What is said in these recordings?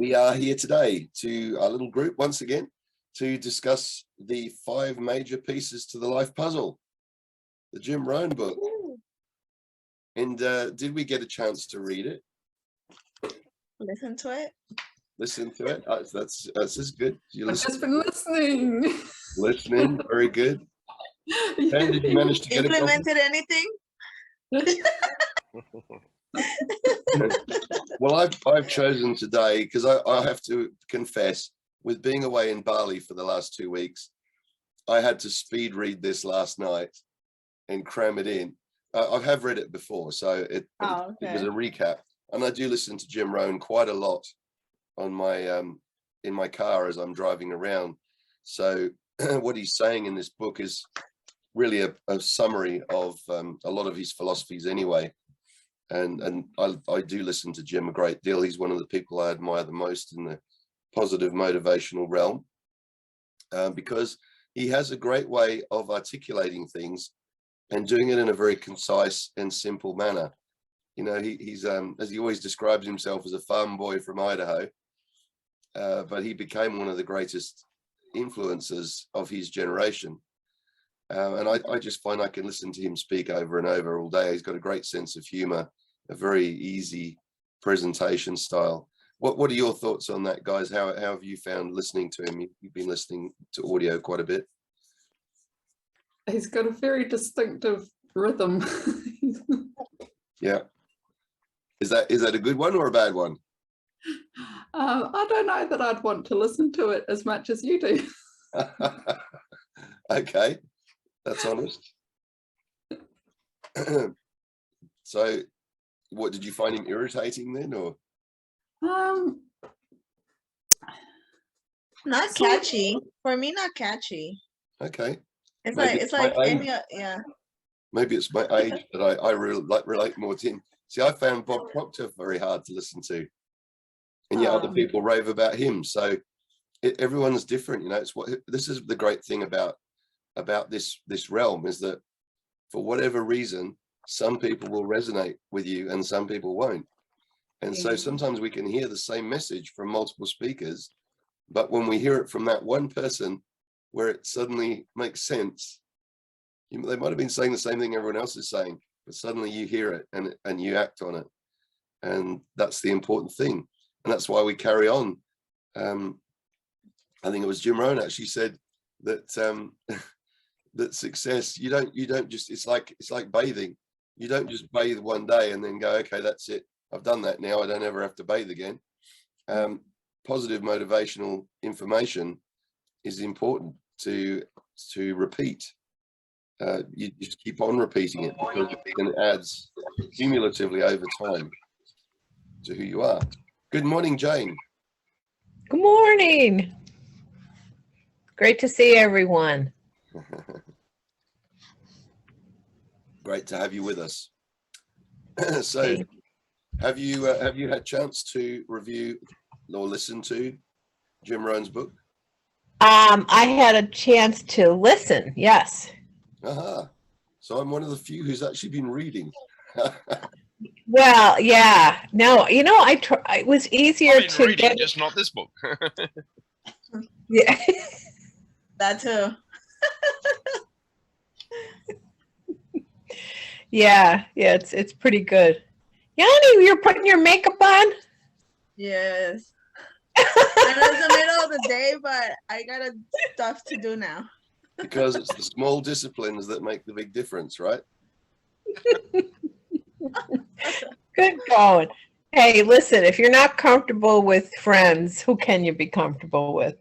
We are here today to our little group once again to discuss the 5 major pieces to the life puzzle, the Jim Rohn book. And did we get a chance to read it? Listen to it. Listen to it. That's as good. I've just been listening. Listening, very good. And did you manage to get implemented anything? Well, I've chosen today because I have to confess, with being away in Bali for the last 2 weeks, I had to speed read this last night and cram it in. I have read it before, so it was a recap, and I do listen to Jim Rohn quite a lot on my in my car as I'm driving around. So what he's saying in this book is really a summary of a lot of his philosophies anyway. And I do listen to Jim a great deal. He's one of the people I admire the most in the positive motivational realm, because he has a great way of articulating things and doing it in a very concise and simple manner. You know, he's as he always describes himself, as a farm boy from Idaho, but he became one of the greatest influences of his generation. And I just find I can listen to him speak over and over all day. He's got a great sense of humor, a very easy presentation style. What are your thoughts on that, guys? How have you found listening to him? You've been listening to audio quite a bit. He's got a very distinctive rhythm. Yeah. Is that a good one or a bad one? I don't know that I'd want to listen to it as much as you do. Okay, that's honest. So what, did you find him irritating then, or? Not catchy. For me, not catchy. Okay. It's like any, yeah. Maybe it's my age that I really relate more to him. See, I found Bob Proctor very hard to listen to, and yet other people rave about him. So everyone's different, you know. It's this is the great thing about this realm, is that for whatever reason, some people will resonate with you and some people won't. And so sometimes we can hear the same message from multiple speakers, but when we hear it from that one person where it suddenly makes sense, they might have been saying the same thing everyone else is saying, but suddenly you hear it and you act on it. And that's the important thing. And that's why we carry on. I think it was Jim Rohn actually said that that success, you don't just, it's like bathing. You don't just bathe one day and then go, okay, that's it, I've done that now, I don't ever have to bathe again. Positive motivational information is important to repeat. You just keep on repeating it, because it adds cumulatively over time to who you are. Good morning, Jane. Good morning. Great to see everyone. Great to have you with us. So have you had a chance to review or listen to Jim Rohn's book? I had a chance to listen, yes. So I'm one of the few who's actually been reading. Well, yeah. No, you know, it was easier to reading, get, just not this book. yeah. That too. Yeah, it's pretty good. Yanni, you're putting your makeup on? Yes. I know it's the middle of the day, but I got stuff to do now. Because it's the small disciplines that make the big difference, right? Good going. Hey, listen, if you're not comfortable with friends, who can you be comfortable with?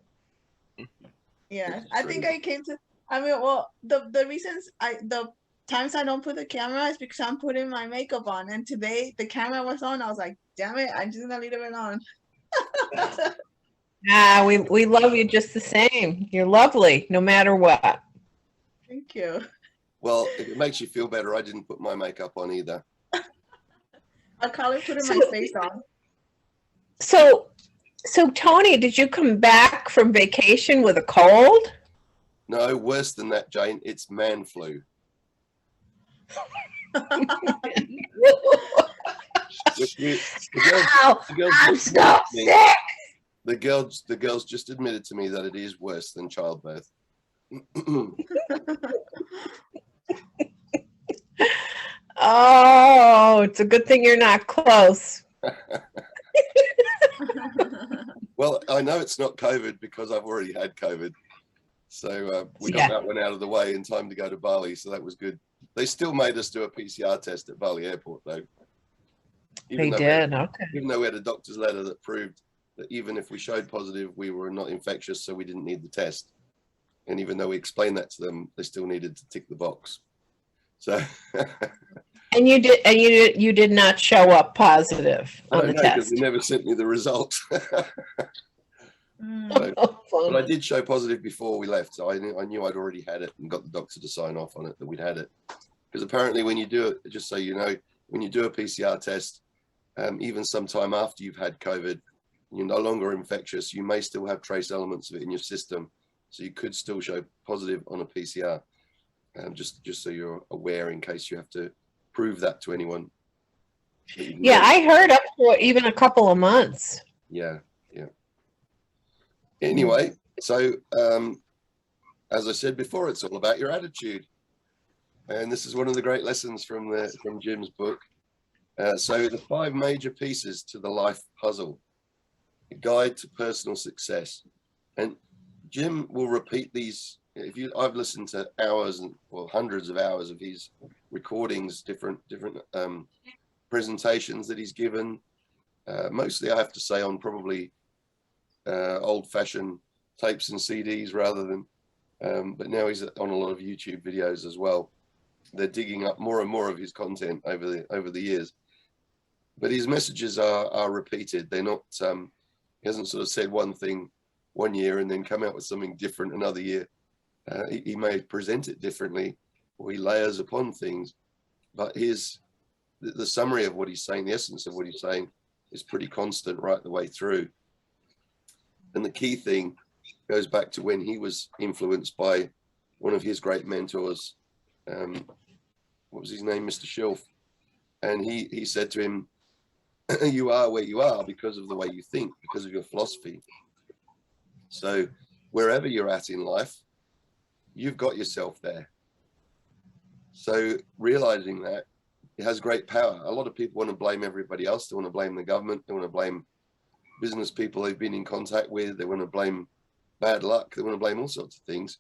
Yeah, I think I came to, I mean, well, the reasons the times I don't put the camera is because I'm putting my makeup on, and today the camera was on. I was like, damn it, I'm just gonna leave it on. We love you just the same. You're lovely, no matter what. Thank you. Well, if it makes you feel better, I didn't put my makeup on either. I'll call it putting my face on. So Tony, did you come back from vacation with a cold? No, worse than that, Jane. It's man flu. Ow, I'm so sick. The girls just admitted to me that it is worse than childbirth. Oh, it's a good thing you're not close. Well, I know it's not COVID because I've already had COVID. So we got that one out of the way in time to go to Bali. So that was good. They still made us do a PCR test at Bali Airport, though. They did, okay. Even though we had a doctor's letter that proved that even if we showed positive, we were not infectious, so we didn't need the test. And even though we explained that to them, they still needed to tick the box. So. And you did not show up positive on the test. Because they never sent me the results. So, but I did show positive before we left, so I knew I'd already had it and got the doctor to sign off on it that we'd had it. Because apparently, when you do it, just so you know, when you do a PCR test, even sometime after you've had COVID, you're no longer infectious. You may still have trace elements of it in your system, so you could still show positive on a PCR. Just so you're aware, in case you have to prove that to anyone. Yeah, I heard up to even a couple of months. Yeah. Anyway, so as I said before, it's all about your attitude, and this is one of the great lessons from Jim's book. So the 5 major pieces to the life puzzle, a guide to personal success, and Jim will repeat these. I've listened to hours and hundreds of hours of his recordings, different presentations that he's given. Mostly, I have to say, on probably old-fashioned tapes and CDs rather than, but now he's on a lot of YouTube videos as well. They're digging up more and more of his content over the years, but his messages are repeated. They're not. He hasn't sort of said one thing one year and then come out with something different another year. He may present it differently, or he layers upon things, but the summary of what he's saying, the essence of what he's saying, is pretty constant right the way through. And the key thing goes back to when he was influenced by one of his great mentors. What was his name? Mr. Schilf. And he said to him, you are where you are because of the way you think, because of your philosophy. So wherever you're at in life, you've got yourself there. So realizing that, it has great power. A lot of people want to blame everybody else. They want to blame the government. They want to blame business people they've been in contact with. They want to blame bad luck. They want to blame all sorts of things.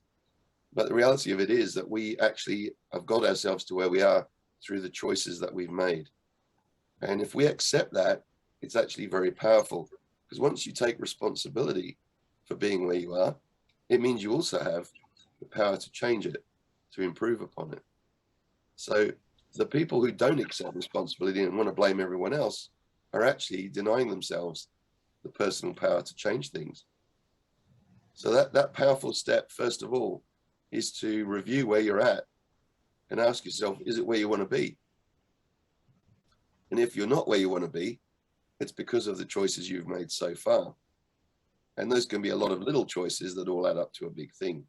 But the reality of it is that we actually have got ourselves to where we are through the choices that we've made. And if we accept that, it's actually very powerful, because once you take responsibility for being where you are, it means you also have the power to change it, to improve upon it. So the people who don't accept responsibility and want to blame everyone else are actually denying themselves the personal power to change things. So that powerful step, first of all, is to review where you're at and ask yourself, is it where you want to be? And if you're not where you want to be, it's because of the choices you've made so far. And those can be a lot of little choices that all add up to a big thing.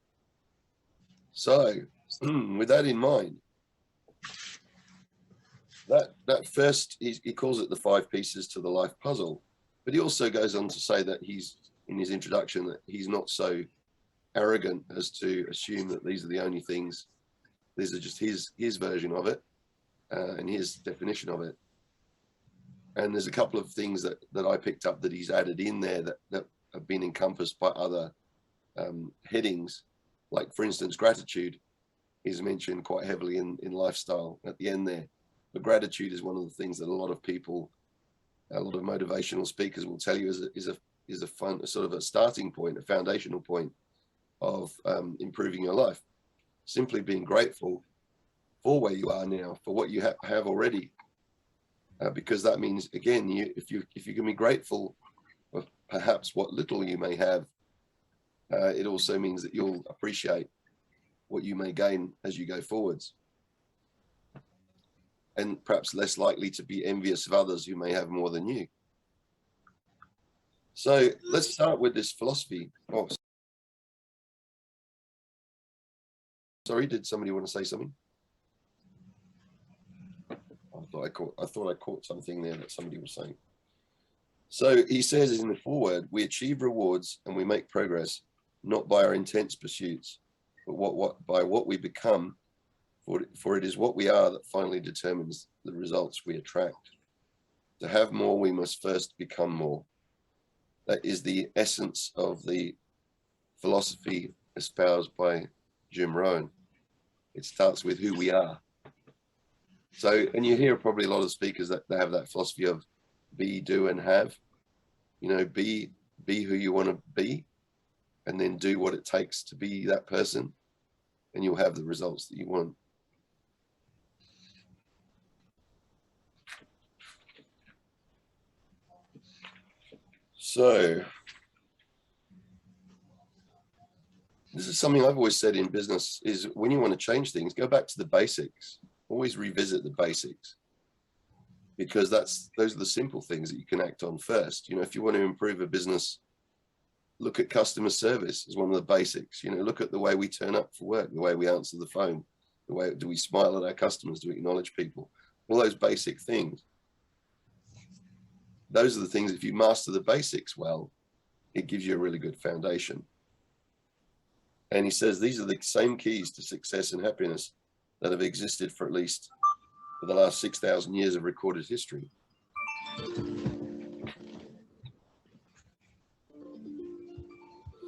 So with that in mind, that first, he calls it the 5 pieces to the life puzzle, but he also goes on to say that he's, in his introduction, that he's not so arrogant as to assume that these are the only things. These are just his version of it and his definition of it. And there's a couple of things that I picked up that he's added in there that have been encompassed by other headings. Like, for instance, gratitude is mentioned quite heavily in lifestyle at the end there. But gratitude is one of the things that a lot of people, a lot of motivational speakers will tell you is a fun, sort of a starting point, a foundational point of improving your life. Simply being grateful for where you are now, for what you have already, because that means, again, if you can be grateful for perhaps what little you may have, it also means that you'll appreciate what you may gain as you go forwards, and perhaps less likely to be envious of others who may have more than you. So let's start with this philosophy. Oh, sorry, did somebody want to say something? I thought I caught something there that somebody was saying. So he says in the foreword, we achieve rewards and we make progress, not by our intense pursuits, but by what we become, for it is what we are that finally determines the results we attract. To have more, we must first become more. That is the essence of the philosophy espoused by Jim Rohn. It starts with who we are. So, and you hear probably a lot of speakers that they have that philosophy of be, do, and have. You know, be who you want to be, and then do what it takes to be that person, and you'll have the results that you want. So this is something I've always said in business, is when you want to change things, go back to the basics. Always revisit the basics, because those are the simple things that you can act on first. You know, if you want to improve a business, look at customer service as one of the basics. You know, look at the way we turn up for work, the way we answer the phone, the way do we smile at our customers, do we acknowledge people, all those basic things. Those are the things, if you master the basics well, it gives you a really good foundation. And he says these are the same keys to success and happiness that have existed for at least for the last 6,000 years of recorded history.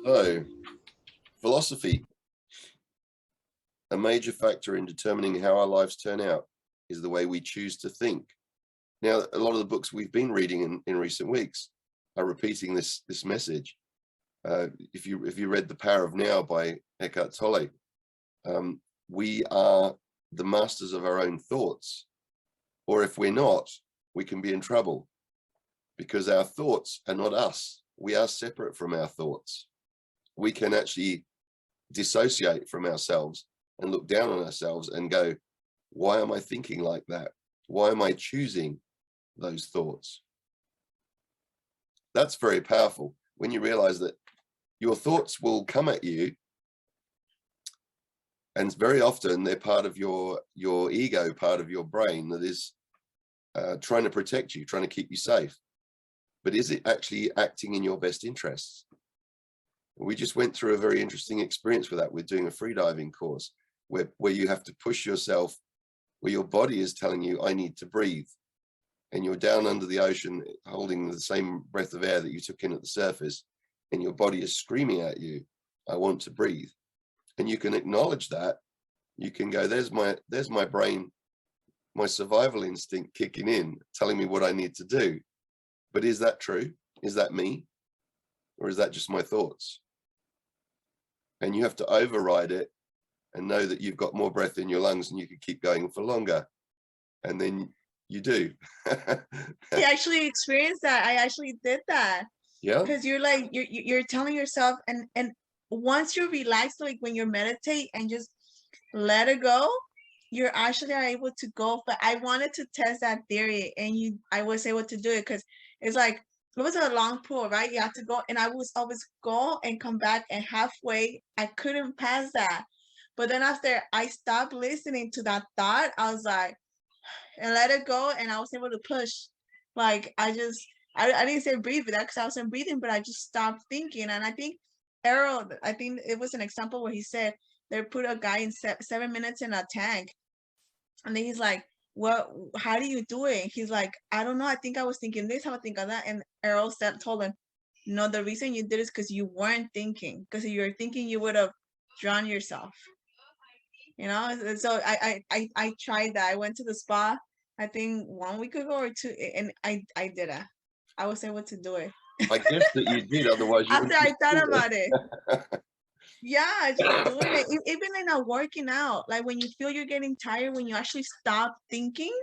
So, philosophy. A major factor in determining how our lives turn out is the way we choose to think. Now, a lot of the books we've been reading in recent weeks are repeating this message. If you read The Power of Now by Eckhart Tolle, we are the masters of our own thoughts, or if we're not, we can be in trouble, because our thoughts are not us. We are separate from our thoughts. We can actually dissociate from ourselves and look down on ourselves and go, why am I thinking like that? Why am I choosing those thoughts? That's very powerful when you realize that your thoughts will come at you, and very often they're part of your ego, part of your brain that is trying to protect you, trying to keep you safe. But is it actually acting in your best interests? We just went through a very interesting experience with that. We're doing a freediving course where you have to push yourself, where your body is telling you, I need to breathe. And you're down under the ocean holding the same breath of air that you took in at the surface, and your body is screaming at you, I want to breathe. And you can acknowledge that. You can go, there's my brain, my survival instinct kicking in, telling me what I need to do. But is that true? Is that me? Or is that just my thoughts? And you have to override it and know that you've got more breath in your lungs and you can keep going for longer. And then you do. I actually experienced that. I actually did that. Yeah. Because you're like, you're telling yourself, and once you relax, like when you meditate and just let it go, you're actually are able to go. But I wanted to test that theory, and I was able to do it, because it's like, it was a long pool, right? You have to go, and I was always go and come back, and halfway I couldn't pass that. But then after I stopped listening to that thought, I was like, and let it go, and I was able to push. Like I didn't say breathe with that, because I wasn't breathing, but I just stopped thinking. And I think I think it was an example where he said they put a guy in 7 minutes in a tank, and then he's like, well, how do you do it? He's like, I don't know. I think I was thinking this, I would think of that. And Errol told him, no, the reason you did is because you weren't thinking. Because if you were thinking, you would have drowned yourself. You know, so I tried that. I went to the spa, I think 1 week ago or 2, and I did it. I was able to do it. I guess that you did, otherwise you After I thought about it. Yeah, just doing it. Even in a working out, like when you feel you're getting tired, when you actually stop thinking,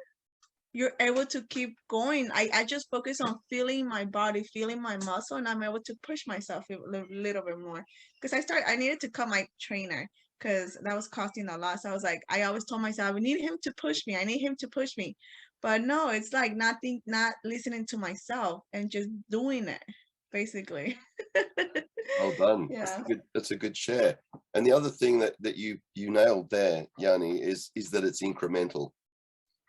you're able to keep going. I just focus on feeling my body, feeling my muscle, and I'm able to push myself a little bit more. Because I needed to cut my trainer, because that was costing a lot. So I was like, I always told myself, I need him to push me. I need him to push me. But no, it's like not listening to myself and just doing it, basically. Well done. Yeah. That's a good share. And the other thing that you nailed there, Yanni, is that it's incremental.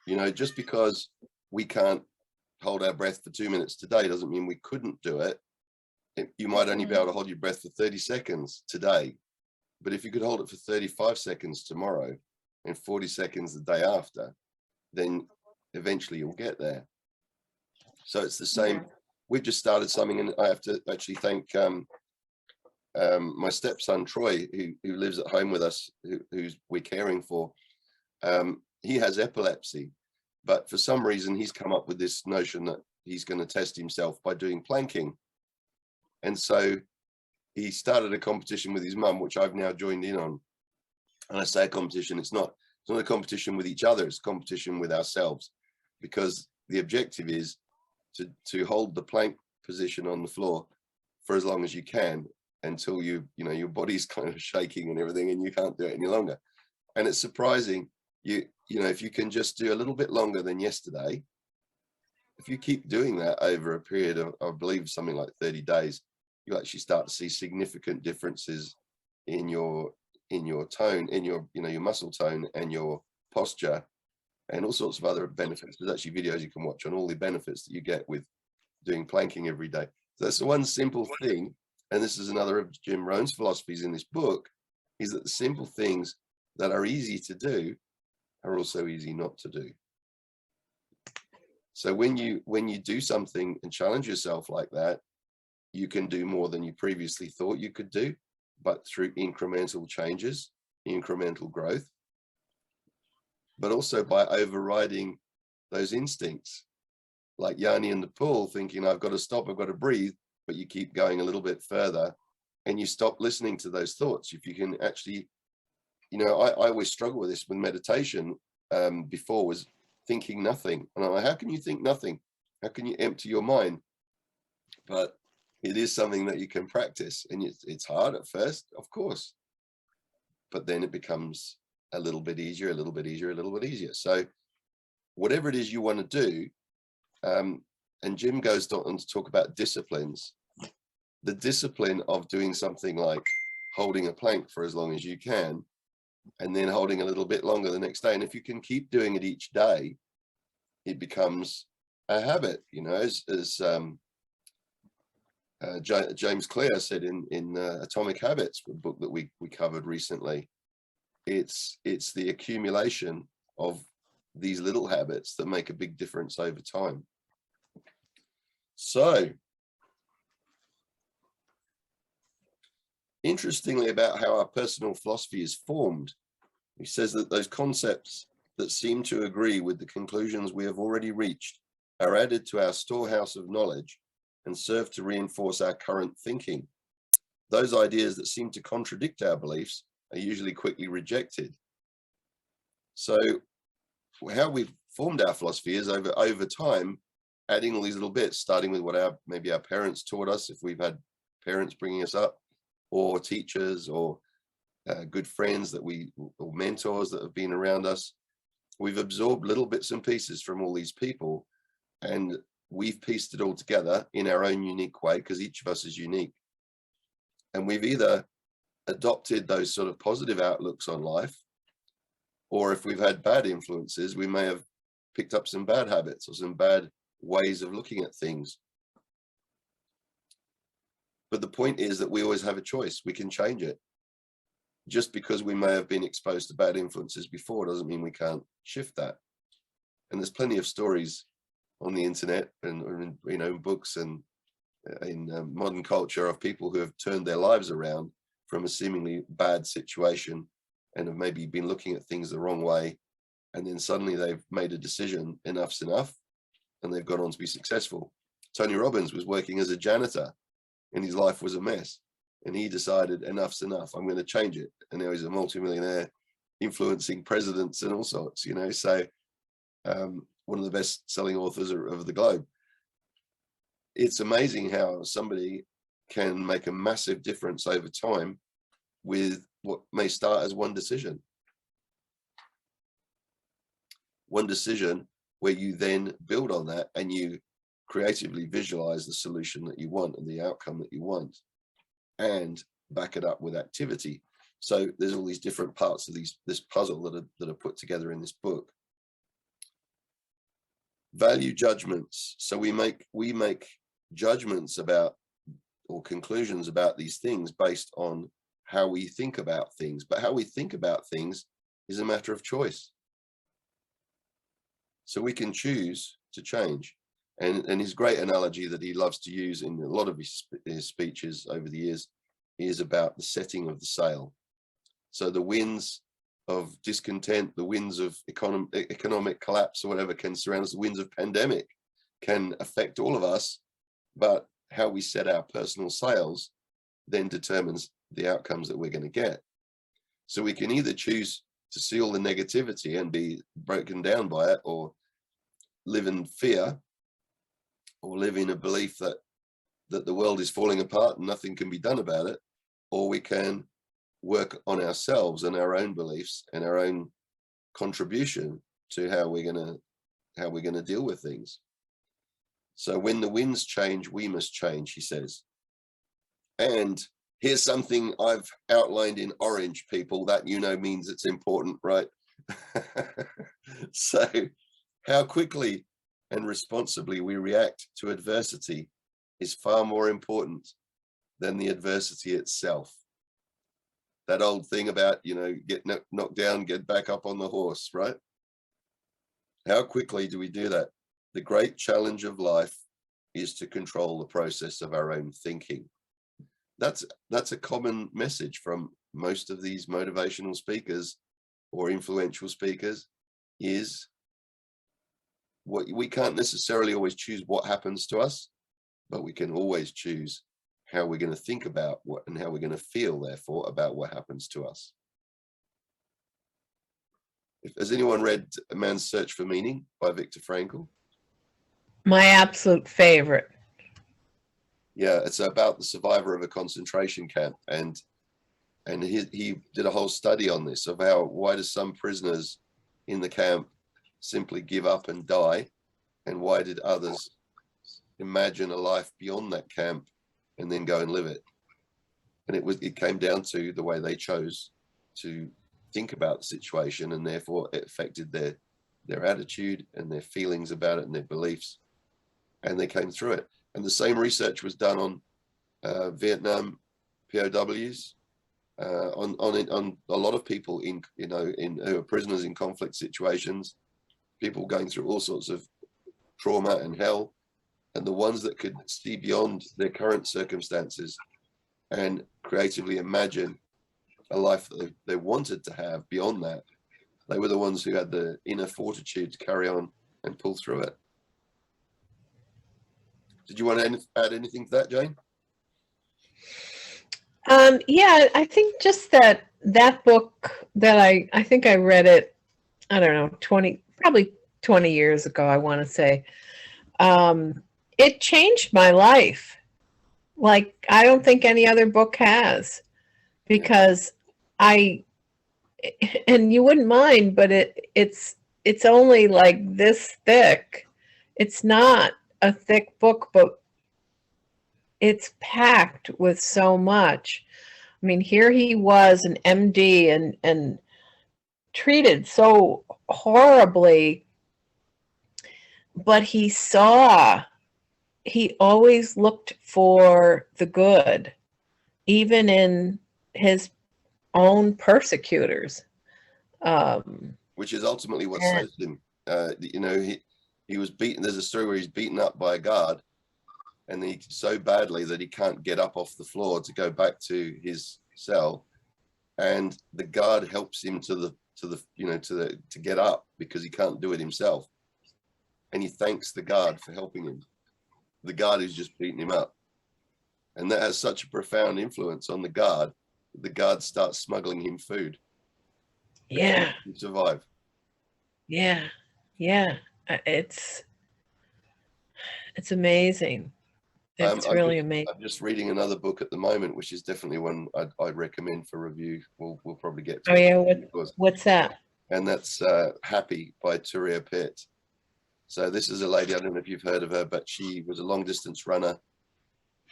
You know, just because we can't hold our breath for 2 minutes today doesn't mean we couldn't do it. You might only be able to hold your breath for 30 seconds today, but if you could hold it for 35 seconds tomorrow and 40 seconds the day after, then eventually you'll get there. So it's the same. We've just started something, and I have to actually thank my stepson Troy, who lives at home with us, who's we're caring for. He has epilepsy, but for some reason he's come up with this notion that he's going to test himself by doing planking. And so he started a competition with his mum, which I've now joined in on. And I say a competition, it's not a competition with each other, it's a competition with ourselves, because the objective is to hold the plank position on the floor for as long as you can, until you know your body's kind of shaking and everything and you can't do it any longer. And it's surprising, you know, if you can just do a little bit longer than yesterday, if you keep doing that over a period of, I believe, something like 30 days, you actually start to see significant differences in your tone, in your, you know, your muscle tone and your posture, and all sorts of other benefits. There's actually videos you can watch on all the benefits that you get with doing planking every day. So that's the one simple thing. And this is another of Jim Rohn's philosophies in this book, is that the simple things that are easy to do are also easy not to do. So when you do something and challenge yourself like that, you can do more than you previously thought you could do, but through incremental changes, incremental growth, but also by overriding those instincts, like Yanni in the pool thinking, I've got to stop, I've got to breathe, but you keep going a little bit further and you stop listening to those thoughts. If you can actually, you know, I always struggle with this with meditation. Before was thinking nothing. And I'm like, how can you think nothing? How can you empty your mind? But it is something that you can practice, and it's hard at first, of course, but then it becomes a little bit easier, a little bit easier, a little bit easier. So whatever it is you want to do, and Jim goes on to talk about disciplines, the discipline of doing something like holding a plank for as long as you can, and then holding a little bit longer the next day. And if you can keep doing it each day, it becomes a habit, you know, as James Clear said in Atomic Habits, a book that we covered recently. It's the accumulation of these little habits that make a big difference over time. So, interestingly, about how our personal philosophy is formed, he says that those concepts that seem to agree with the conclusions we have already reached are added to our storehouse of knowledge and serve to reinforce our current thinking. Those ideas that seem to contradict our beliefs are usually quickly rejected. So how we've formed our philosophy is over time, adding all these little bits, starting with what maybe our parents taught us, if we've had parents bringing us up, or teachers, or good friends or mentors that have been around us. We've absorbed little bits and pieces from all these people, and we've pieced it all together in our own unique way, because each of us is unique. And we've either adopted those sort of positive outlooks on life, or if we've had bad influences, we may have picked up some bad habits or some bad ways of looking at things. But the point is that we always have a choice. We can change it. Just because we may have been exposed to bad influences before doesn't mean we can't shift that. And there's plenty of stories on the internet and in, you know, books and in modern culture of people who have turned their lives around from a seemingly bad situation and have maybe been looking at things the wrong way, and then suddenly they've made a decision, enough's enough, and they've gone on to be successful. Tony Robbins was working as a janitor and his life was a mess, and he decided enough's enough, I'm going to change it, and now he's a multimillionaire influencing presidents and all sorts, you know. So one of the best selling authors of the globe. It's amazing how somebody can make a massive difference over time with what may start as one decision where you then build on that and you creatively visualize the solution that you want and the outcome that you want, and back it up with activity. So there's all these different parts of this puzzle that are put together in this book. value judgments. So we make judgments about, or conclusions about these things based on how we think about things. But how we think about things is a matter of choice. So we can choose to change. And his great analogy that he loves to use in a lot of his speeches over the years is about the setting of the sail. So the winds of discontent, the winds of economic collapse or whatever can surround us, the winds of pandemic can affect all of us, but how we set our personal sails then determines the outcomes that we're going to get. So we can either choose to see all the negativity and be broken down by it, or live in fear, or live in a belief that the world is falling apart and nothing can be done about it, or we can work on ourselves and our own beliefs and our own contribution to how we're going to deal with things. So when the winds change, we must change, he says. And here's something I've outlined in orange, people, that means it's important, right? So how quickly and responsibly we react to adversity is far more important than the adversity itself. That old thing about, get knocked down, get back up on the horse, right? How quickly do we do that? The great challenge of life is to control the process of our own thinking. That's a common message from most of these motivational speakers or influential speakers, is what we can't necessarily always choose what happens to us, but we can always choose how we're going to think about what and how we're going to feel, therefore, about what happens to us. Has anyone read A Man's Search for Meaning by Viktor Frankl? My absolute favorite. Yeah, it's about the survivor of a concentration camp, and he did a whole study on this, of why do some prisoners in the camp simply give up and die, and why did others imagine a life beyond that camp and then go and live it. And it came down to the way they chose to think about the situation, and therefore it affected their attitude and their feelings about it and their beliefs, and they came through it. And the same research was done on Vietnam POWs, on a lot of people who are prisoners in conflict situations, people going through all sorts of trauma and hell, and the ones that could see beyond their current circumstances and creatively imagine a life that they wanted to have beyond that, they were the ones who had the inner fortitude to carry on and pull through it. Did you want to add anything to that, Jane? Yeah, I think just that book that I think I read it, I don't know, probably 20 years ago, I want to say. It changed my life. Like, I don't think any other book has, because and you wouldn't mind, but it's only like this thick. It's not a thick book, but it's packed with so much. I mean, here he was, an MD, and treated so horribly, but he always looked for the good, even in his own persecutors. Which is ultimately what saved him. He was beaten. There's a story where he's beaten up by a guard, and he so badly that he can't get up off the floor to go back to his cell, and the guard helps him to get up because he can't do it himself, and he thanks the guard for helping him. The guard who's just beaten him up, and that has such a profound influence on the guard. The guard starts smuggling him food. Yeah, to survive. Yeah, it's amazing. It's really amazing. I'm just reading another book at the moment, which is definitely one I'd recommend for review. We'll probably get to. Oh yeah, what's that? And that's Happy by Turia Pitt. So this is a lady, I don't know if you've heard of her, but she was a long distance runner,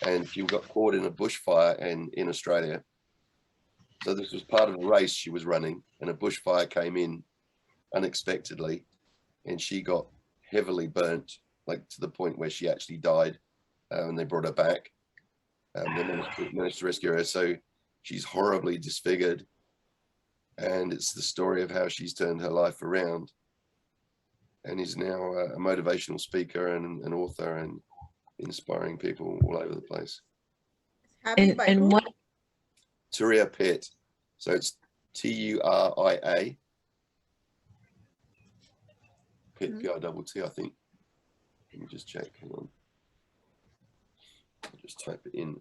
and she got caught in a bushfire in Australia. So this was part of a race she was running, and a bushfire came in unexpectedly, and she got heavily burnt, like to the point where she actually died, and they brought her back. They managed to rescue her. So she's horribly disfigured, and it's the story of how she's turned her life around, and is now a motivational speaker and an author and inspiring people all over the place. Happy by And who? what? Turia Pitt. So it's Turia. Pitt, P-I-T-T, I think. Let me just check. Hang on. I'll just type it in.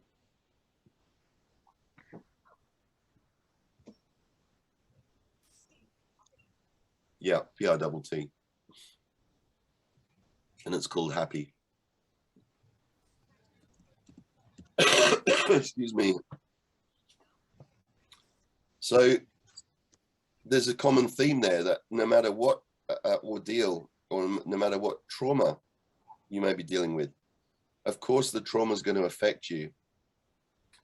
Yeah, P-I-T-T. And it's called Happy. Excuse me. So there's a common theme there that no matter what ordeal or no matter what trauma you may be dealing with, of course the trauma is going to affect you.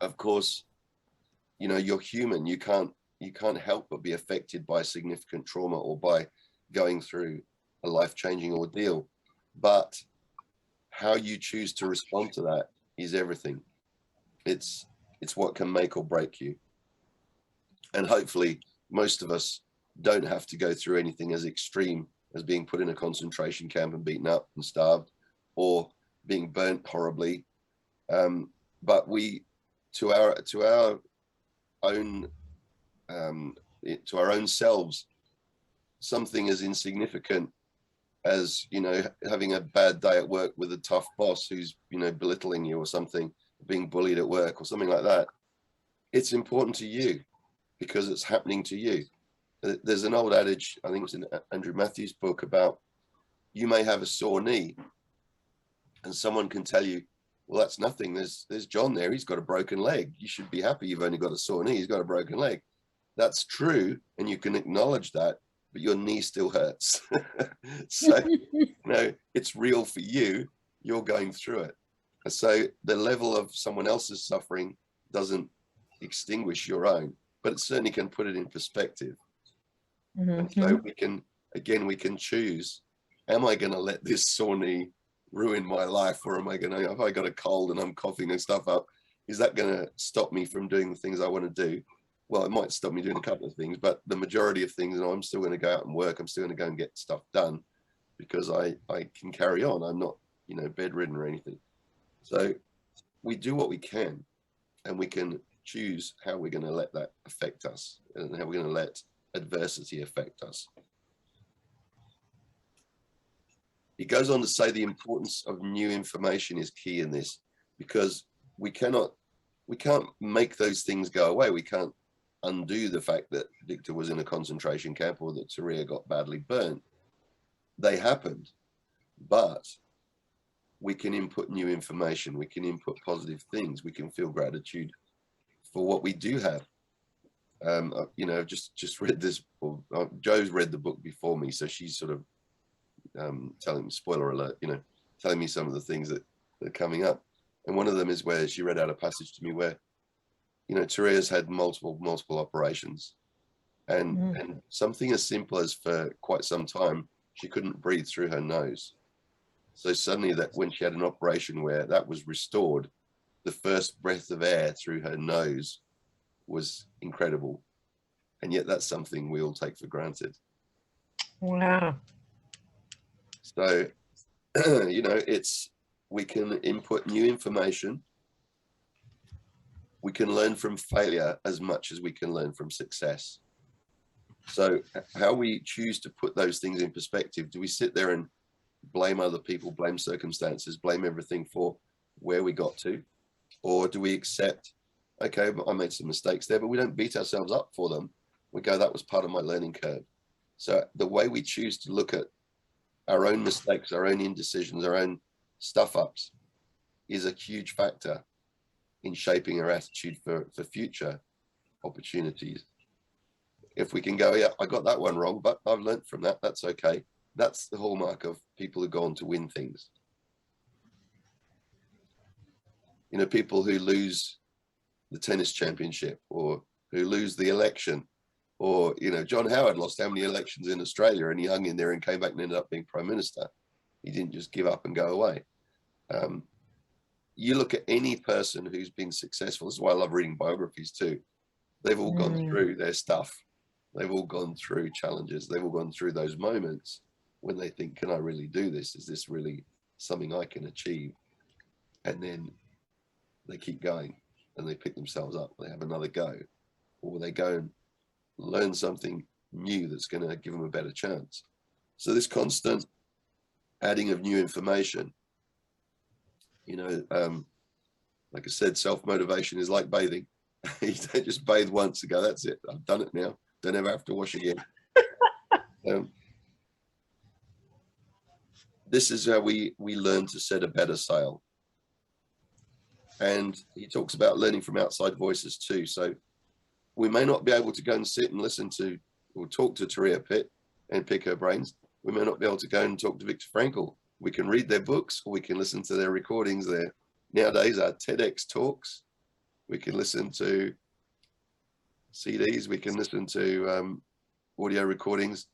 Of course, you know, you're human. You can't help but be affected by significant trauma or by going through a life-changing ordeal. But how you choose to respond to that is everything. It's what can make or break you. And hopefully most of us don't have to go through anything as extreme as being put in a concentration camp and beaten up and starved, or being burnt horribly. But we, to our own selves, something as insignificant as, you know, having a bad day at work with a tough boss who's, you know, belittling you or something, being bullied at work or something like that, it's important to you because it's happening to you. There's an old adage, I think it's in Andrew Matthews' book, about you may have a sore knee and someone can tell you, well, that's nothing. There's John there. He's got a broken leg. You should be happy you've only got a sore knee. He's got a broken leg. That's true. And you can acknowledge that, but your knee still hurts. So, you know, it's real for you. You're going through it. So the level of someone else's suffering doesn't extinguish your own, but it certainly can put it in perspective. And so we can choose, am I going to let this sore knee ruin my life, or am I going to, if I got a cold and I'm coughing and stuff up, is that going to stop me from doing the things I want to do? Well, it might stop me doing a couple of things, but the majority of things, I'm still going to go out and work. I'm still going to go and get stuff done because I can carry on. I'm not, you know, bedridden or anything. So we do what we can, and we can choose how we're going to let that affect us and how we're going to let adversity affect us. He goes on to say the importance of new information is key in this, because we can't make those things go away. We can't undo the fact that Victor was in a concentration camp or that Turia got badly burnt. They happened, but we can input new information. We can input positive things. We can feel gratitude for what we do have. You know, I've just read this. Joe's read the book before me, so she's sort of telling me, spoiler alert, you know, telling me some of the things that are coming up. And one of them is where she read out a passage to me where, you know, Turia's had multiple operations, and something as simple as for quite some time she couldn't breathe through her nose. So suddenly, that when she had an operation where that was restored, the first breath of air through her nose was incredible. And yet that's something we all take for granted. Wow. So, you know, we can input new information. We can learn from failure as much as we can learn from success. So how we choose to put those things in perspective, do we sit there and blame other people, blame circumstances, blame everything for where we got to? Or do we accept, okay, I made some mistakes there, but we don't beat ourselves up for them. We go, that was part of my learning curve. So the way we choose to look at our own mistakes, our own indecisions, our own stuff ups is a huge factor in shaping our attitude for future opportunities. If we can go, yeah, I got that one wrong, but I've learned from that, that's okay. That's the hallmark of people who go on to win things. You know, people who lose the tennis championship, or who lose the election, or, you know, John Howard lost how many elections in Australia, and he hung in there and came back and ended up being prime minister. He didn't just give up and go away. You look at any person who's been successful. This is why I love reading biographies too. They've all gone through their stuff. They've all gone through challenges. They've all gone through those moments when they think, can I really do this? Is this really something I can achieve? And then they keep going and they pick themselves up. They have another go, or they go and learn something new that's going to give them a better chance. So this constant adding of new information, you know, like I said, self-motivation is like bathing. You don't just bathe once and go, that's it, I've done it now, don't ever have to wash again. This is how we learn to set a better sail. And he talks about learning from outside voices too. So we may not be able to go and sit and listen to or talk to Taria Pitt and pick her brains. We may not be able to go and talk to Viktor Frankl. We can read their books, or we can listen to their recordings. There nowadays are TEDx talks. We can listen to CDs. We can listen to audio recordings.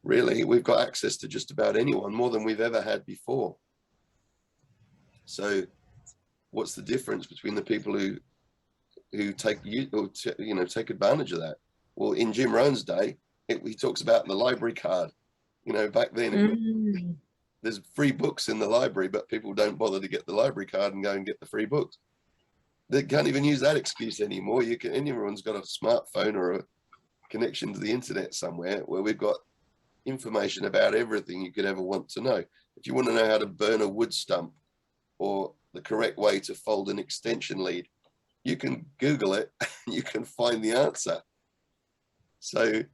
Really, we've got access to just about anyone, more than we've ever had before. So what's the difference between the people who take take advantage of that? Well, in Jim Rohn's day, he talks about the library card. You know, back then, there's free books in the library, but people don't bother to get the library card and go and get the free books. They can't even use that excuse anymore. Everyone's got a smartphone or a connection to the internet somewhere where we've got information about everything you could ever want to know. If you want to know how to burn a wood stump or the correct way to fold an extension lead, you can Google it and you can find the answer. So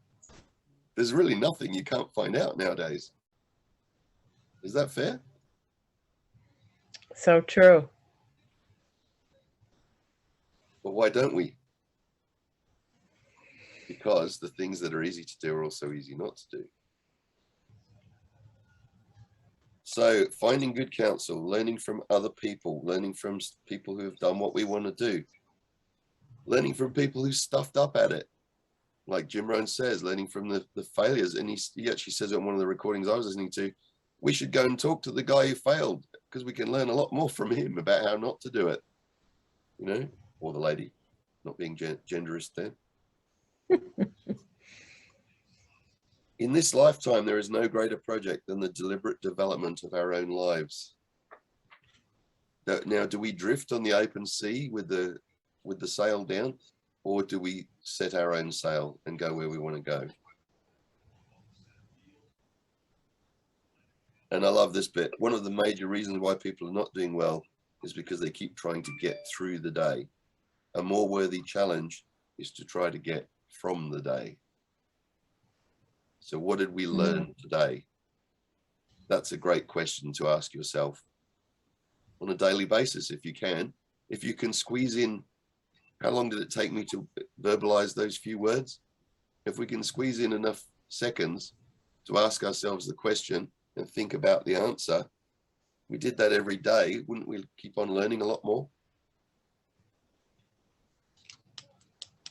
there's really nothing you can't find out nowadays. Is that fair? So true. But why don't we? Because the things that are easy to do are also easy not to do. So finding good counsel, learning from other people, learning from people who have done what we want to do, learning from people who stuffed up at it. Like Jim Rohn says, learning from the failures. And he actually says on one of the recordings I was listening to, we should go and talk to the guy who failed, because we can learn a lot more from him about how not to do it, you know, or the lady, not being genderist there. In this lifetime, there is no greater project than the deliberate development of our own lives. Now, do we drift on the open sea with the sail down, or do we set our own sail and go where we want to go? And I love this bit. One of the major reasons why people are not doing well is because they keep trying to get through the day. A more worthy challenge is to try to get from the day. So what did we learn today? That's a great question to ask yourself on a daily basis, if you can. If you can squeeze in, how long did it take me to verbalize those few words? If we can squeeze in enough seconds to ask ourselves the question and think about the answer, we did that every day, wouldn't we keep on learning a lot more?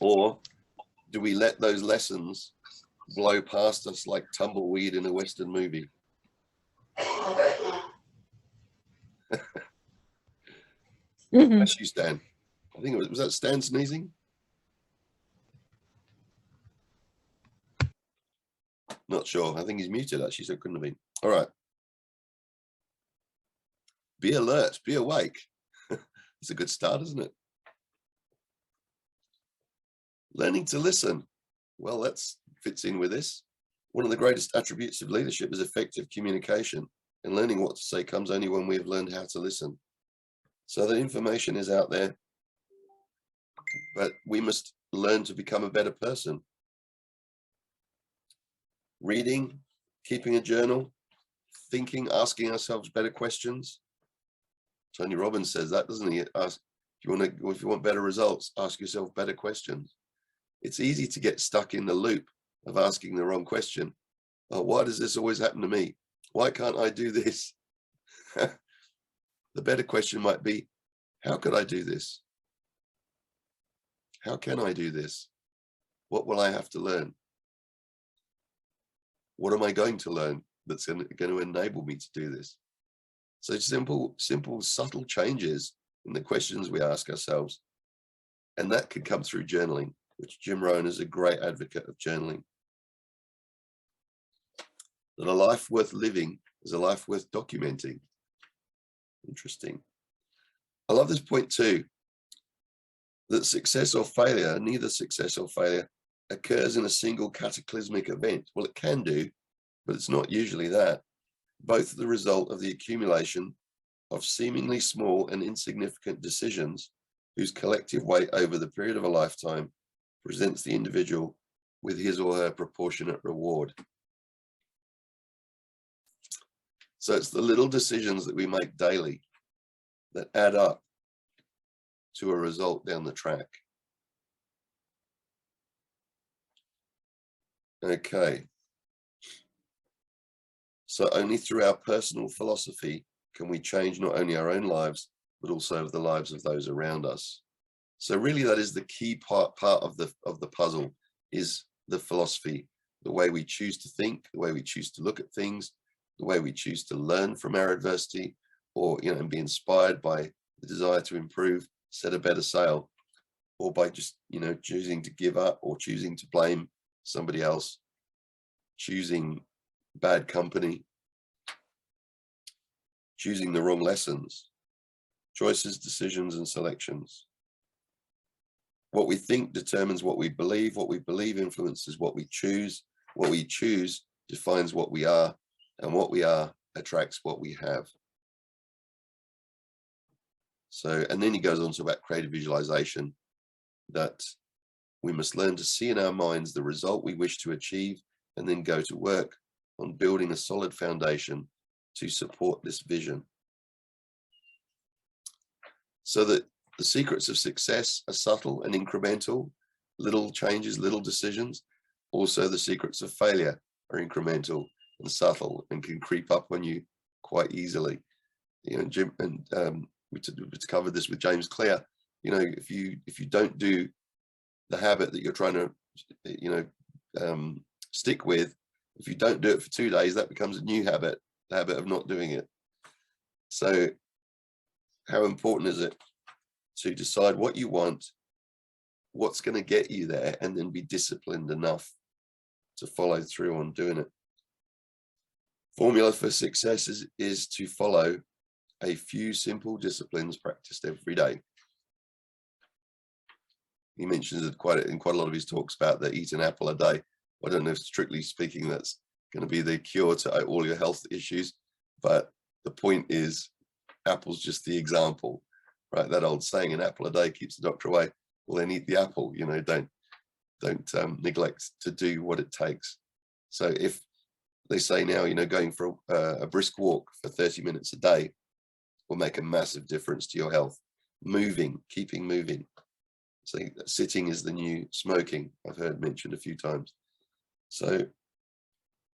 Or do we let those lessons blow past us like tumbleweed in a Western movie? That's you, Stan. I think was that Stan sneezing? Not sure. I think he's muted actually, so it couldn't have been. All right. Be alert, be awake. It's a good start, isn't it? Learning to listen. Well, that fits in with this. One of the greatest attributes of leadership is effective communication, and learning what to say comes only when we've learned how to listen. So the information is out there, but we must learn to become a better person. Reading, keeping a journal, thinking, asking ourselves better questions. Tony Robbins says that, doesn't he? If you want better results, ask yourself better questions. It's easy to get stuck in the loop of asking the wrong question. Oh, why does this always happen to me? Why can't I do this? The better question might be, how could I do this? How can I do this? What will I have to learn? What am I going to learn? that's going to enable me to do this? So simple, subtle changes in the questions we ask ourselves. And that could come through journaling, which Jim Rohn is a great advocate of journaling. That a life worth living is a life worth documenting. Interesting. I love this point too, that success or failure, neither success or failure, occurs in a single cataclysmic event. Well, it can do, but it's not usually that. Both are the result of the accumulation of seemingly small and insignificant decisions whose collective weight over the period of a lifetime presents the individual with his or her proportionate reward. So it's the little decisions that we make daily that add up to a result down the track. Okay. So only through our personal philosophy can we change not only our own lives, but also the lives of those around us. So really that is the key part of the puzzle, is the philosophy, the way we choose to think, the way we choose to look at things, the way we choose to learn from our adversity, or, you know, and be inspired by the desire to improve, set a better sail, or by just, you know, choosing to give up or choosing to blame somebody else, choosing bad company, choosing the wrong lessons, choices, decisions, and selections. What we think determines what we believe influences what we choose defines what we are, and what we are attracts what we have. So, and then he goes on to about creative visualization, that we must learn to see in our minds the result we wish to achieve, and then go to work on building a solid foundation to support this vision. So that the secrets of success are subtle and incremental, little changes, little decisions. Also, the secrets of failure are incremental and subtle and can creep up on you quite easily. You know, Jim, and we covered this with James Clear. You know, if you don't do the habit that you're trying to, you know, stick with, if you don't do it for 2 days, that becomes a new habit, the habit of not doing it. So how important is it to decide what you want, what's going to get you there, and then be disciplined enough to follow through on doing it? Formula for success is to follow a few simple disciplines practiced every day. He mentions it in quite a lot of his talks about the eat an apple a day. I don't know if, strictly speaking, that's going to be the cure to all your health issues, but the point is, apple's just the example, right? That old saying, an apple a day keeps the doctor away. Well, then eat the apple, you know, don't neglect to do what it takes. So if they say now, you know, going for a brisk walk for 30 minutes a day will make a massive difference to your health. Moving, keeping moving. So sitting is the new smoking, I've heard mentioned a few times. So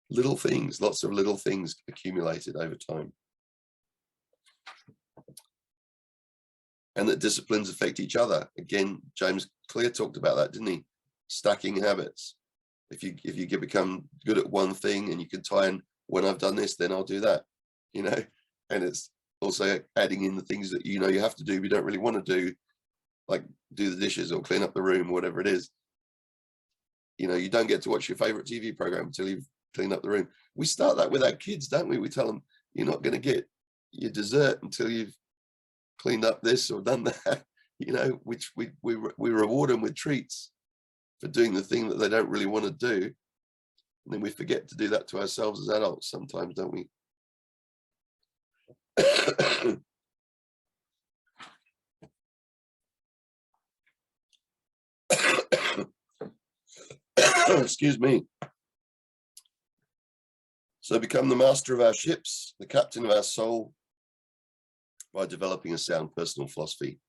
little things, lots of little things accumulated over time. And that disciplines affect each other. Again, James Clear talked about that, didn't he? Stacking habits. If you become good at one thing and you can tie in, when I've done this, then I'll do that, you know. And it's also adding in the things that you know you have to do, but you don't really want to do, like do the dishes or clean up the room, whatever it is. You know, you don't get to watch your favorite TV program until you've cleaned up the room. We start that with our kids, don't we? We tell them, you're not going to get your dessert until you've cleaned up this or done that, you know, which we reward them with treats for doing the thing that they don't really want to do. And then we forget to do that to ourselves as adults sometimes, don't we? Excuse me. So become the master of our ships, the captain of our soul, by developing a sound personal philosophy.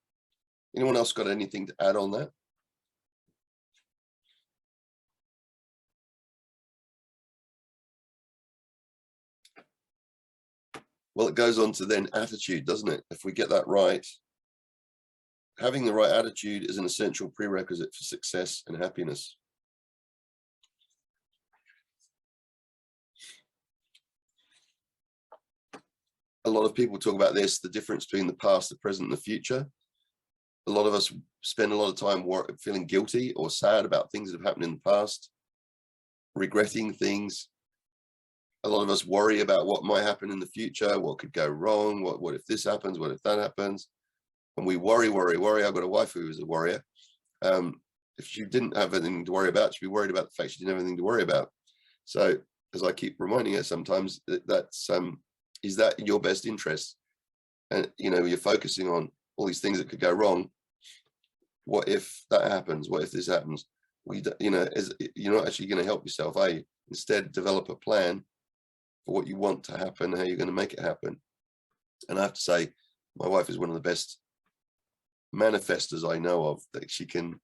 Anyone else got anything to add on that? Well, it goes on to then attitude, doesn't it? If we get that right, having the right attitude is an essential prerequisite for success and happiness. a lot of people talk about this, the difference between the past, the present, and the future. A lot of us spend a lot of time feeling guilty or sad about things that have happened in the past, regretting things. A lot of us worry about what might happen in the future, what could go wrong, what if this happens, what if that happens, and we worry. I've got a wife who is a warrior. If she didn't have anything to worry about, she'd be worried about the fact she didn't have anything to worry about. So, as I keep reminding her sometimes, that's is that in your best interest? And you know, you're focusing on all these things that could go wrong. What if that happens? What if this happens? You know, you're not actually going to help yourself, are you? Instead, develop a plan for what you want to happen, how you're going to make it happen. And I have to say, my wife is one of the best manifestors I know of. That she can,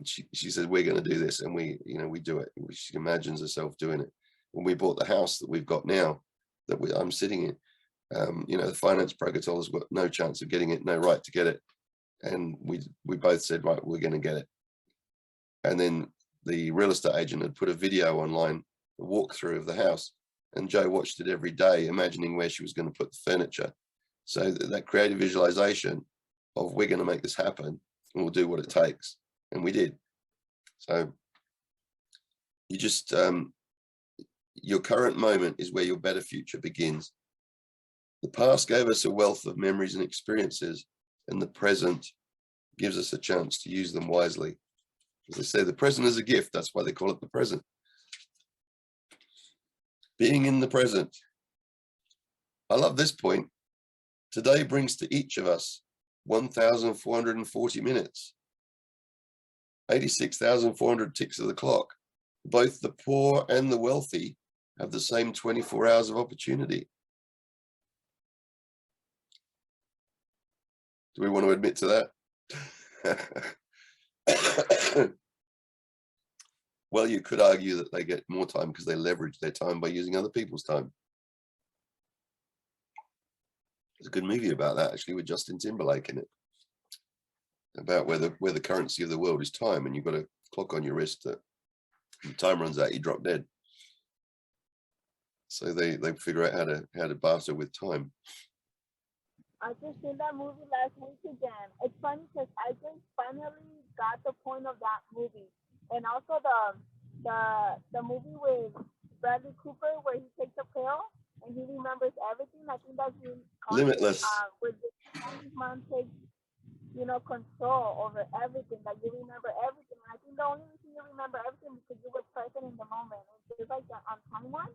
she says, we're going to do this, and we do it. She imagines herself doing it. When we bought the house that we've got now, that I'm sitting in, you know, the finance broker told us we've got no chance of getting it, no right to get it. And we both said, right, we're going to get it. And then the real estate agent had put a video online, a walkthrough of the house, and Joe watched it every day, imagining where she was going to put the furniture. So that creative visualization of we're going to make this happen, and we'll do what it takes, and we did. So you just your current moment is where your better future begins. The past gave us a wealth of memories and experiences, and the present gives us a chance to use them wisely. As they say, the present is a gift. That's why they call it the present. Being in the present. I love this point. Today brings to each of us 1,440 minutes, 86,400 ticks of the clock. Both the poor and the wealthy have the same 24 hours of opportunity. Do we want to admit to that? Well, you could argue that they get more time because they leverage their time by using other people's time. There's a good movie about that, actually, with Justin Timberlake in it, about where the currency of the world is time, and you've got a clock on your wrist that when time runs out, you drop dead. So they figure out how to barter with time. I just seen that movie last week again. It's funny because I just finally got the point of that movie, and also the movie with Bradley Cooper where he takes a pill and he remembers everything. I think that's really Limitless. Where this man takes, you know, control over everything. Like you remember everything. And I think the only reason you remember everything is because you were present in the moment. And just like the on-time one,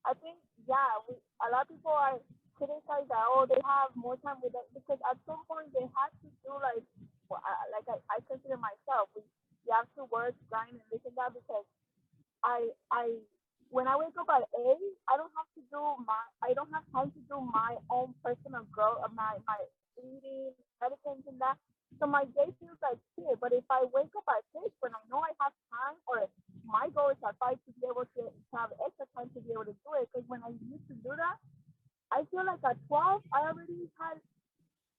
I think a lot of people are criticize that, oh, they have more time with it, because at some point they have to do like I consider myself, you have to work, grind, and this and that, because I when I wake up at 8, I don't have time to do my own personal growth, my eating, medicine, and that. So my day feels like shit. But if I wake up at 6 when I know I have time, or my goal is at 5 to be able to have extra time to be able to do it, because when I used to do that, I feel like at 12, I already had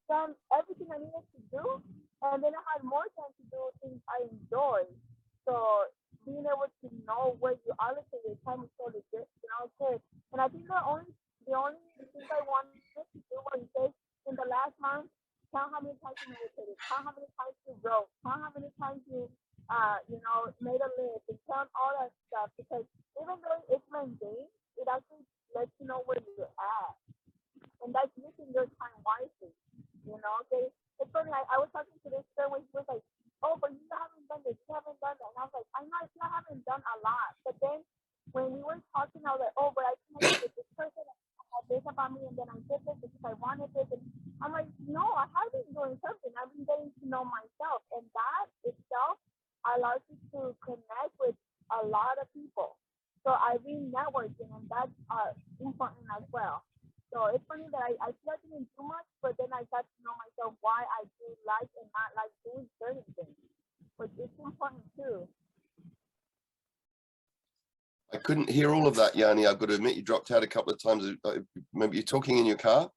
done everything I needed to do, and then I had more time to do things I enjoy. So being able to know where you allocate your time is so legit, you know, good. And I think the only thing I wanted to do was say in the last month, count how many times you meditated, count how many times you wrote, count how many times you made a list, and count all that stuff, because even though it's mundane, it actually lets you know where you're at. And that's using your time wisely, you know. It's funny, I was talking to this friend when he was like, oh, but you haven't done this, you haven't done that. And I was like, I know I still haven't done a lot. But then when we were talking, I was like, oh, but I connected with this person that had this about me, and then I did this because I wanted this. And I'm like, no, I have been doing something. I've been getting to know myself. And that itself allows you to connect with a lot of people. So I've been networking, and that's important as well. So it's funny that I feel like doing too much, but then I got to know myself why I do like and not like doing certain things, which is important too. I couldn't hear all of that, Yanni. I've got to admit, you dropped out a couple of times. Maybe you're talking in your car?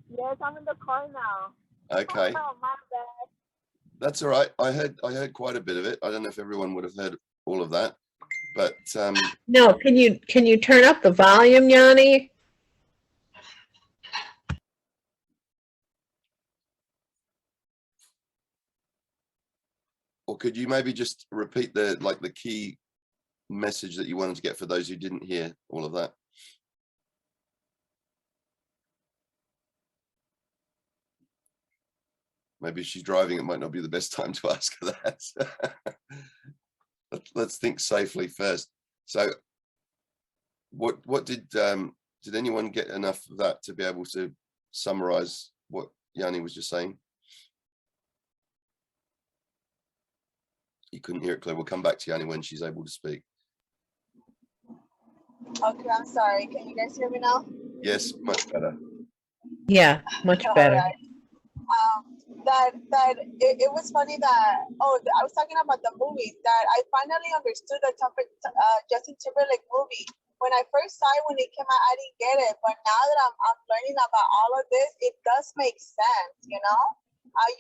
Yes, I'm in the car now. Okay. Oh, my bad. That's all right. I heard quite a bit of it. I don't know if everyone would have heard all of that. But No, can you turn up the volume, Yanni? or could you maybe just repeat the key message that you wanted to get for those who didn't hear all of that? Maybe if she's driving, it might not be the best time to ask her that. Let's think safely first. So what did anyone get enough of that to be able to summarize what Yanni was just saying? You couldn't hear it clear. We'll come back to Yanni when she's able to speak. Okay, I'm sorry. Can you guys hear me now? Yes, much better. Yeah, much better. All right. It was funny that I was talking about the movie that I finally understood the Justin Timberlake movie. When I first saw it when it came out, I didn't get it, but now that I'm learning about all of this, it does make sense. You know,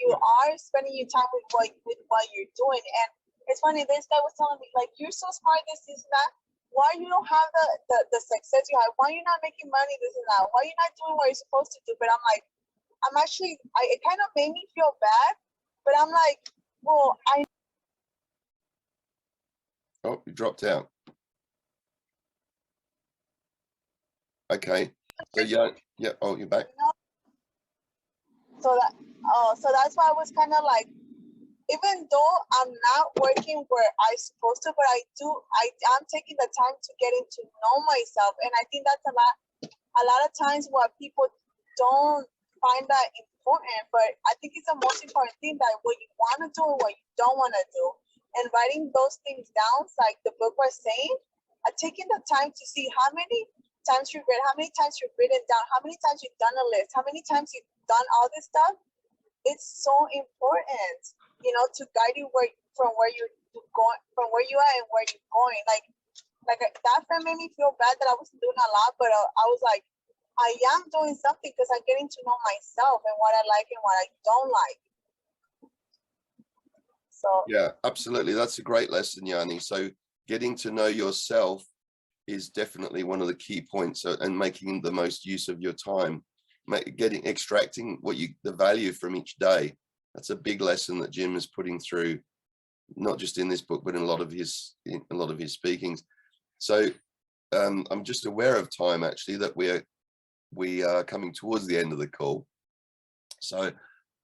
you are spending your time with what you're doing, and it's funny. This guy was telling me like, "You're so smart, this and that. Why you don't have the success you have? Why you're not making money, this and that? Why you're not doing what you're supposed to do?" But I'm like, it kind of made me feel bad, but I'm like, well, Oh, you dropped out. Okay. So yeah. Oh, you're back. So that's why I was kind of like, even though I'm not working where I'm supposed to, but I'm taking the time to getting to know myself, and I think that's a lot of times what people don't find that important, but I think it's the most important thing, that what you want to do and what you don't want to do, and writing those things down, like the book was saying, taking the time to see how many times you've read, how many times you've written down, how many times you've done a list, how many times you've done all this stuff. It's so important, you know, to guide you from where you are and where you're going. Like that friend made me feel bad that I wasn't doing a lot, but I was like, I am doing something because I'm getting to know myself and what I like and what I don't like. So Yeah, absolutely. That's a great lesson, Yanni. So getting to know yourself is definitely one of the key points, and making the most use of your time, extracting the value from each day. That's a big lesson that Jim is putting through, not just in this book, but in a lot of his speakings. So I'm just aware of time, actually, that we are coming towards the end of the call. So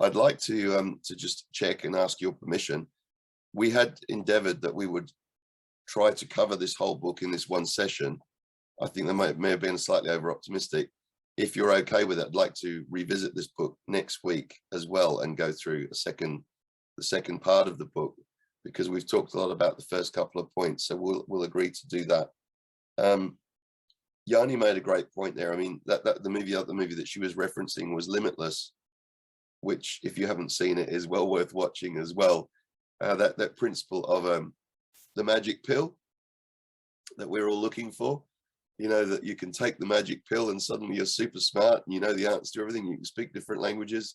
I'd like to just check and ask your permission. We had endeavored that we would try to cover this whole book in this one session. I think that may have been slightly over optimistic. If you're okay with it, I'd like to revisit this book next week as well and go through the second part of the book, because we've talked a lot about the first couple of points. So we'll agree to do that. Yanni made a great point there. I mean, the movie that she was referencing was Limitless, which, if you haven't seen it, is well worth watching as well. That principle of the magic pill that we're all looking for, you know, that you can take the magic pill and suddenly you're super smart and you know the answer to everything. You can speak different languages,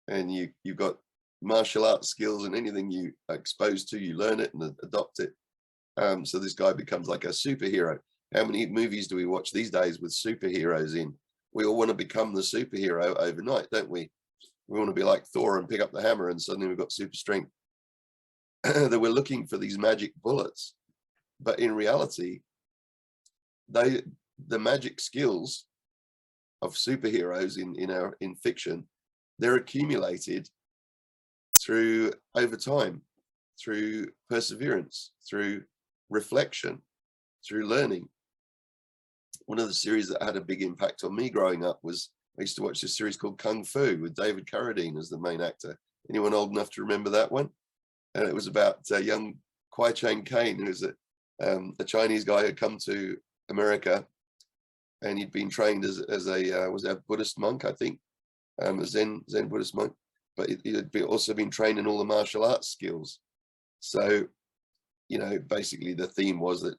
and you've got martial arts skills, and anything you are exposed to, you learn it and adopt it. So this guy becomes like a superhero. How many movies do we watch these days with superheroes in? We all want to become the superhero overnight, don't we? We want to be like Thor and pick up the hammer and suddenly we've got super strength. That we're looking for these magic bullets, but in reality, the magic skills of superheroes in fiction, they're accumulated through over time, through perseverance, through reflection, through learning. One of the series that had a big impact on me growing up was, I used to watch this series called Kung Fu with David Carradine as the main actor. Anyone old enough to remember that one? And it was about young Kwai Chang Caine, who was a Chinese guy who had come to America, and he'd been trained as a Buddhist monk, I think, a Zen Buddhist monk, but he had also been trained in all the martial arts skills. So, you know, basically the theme was that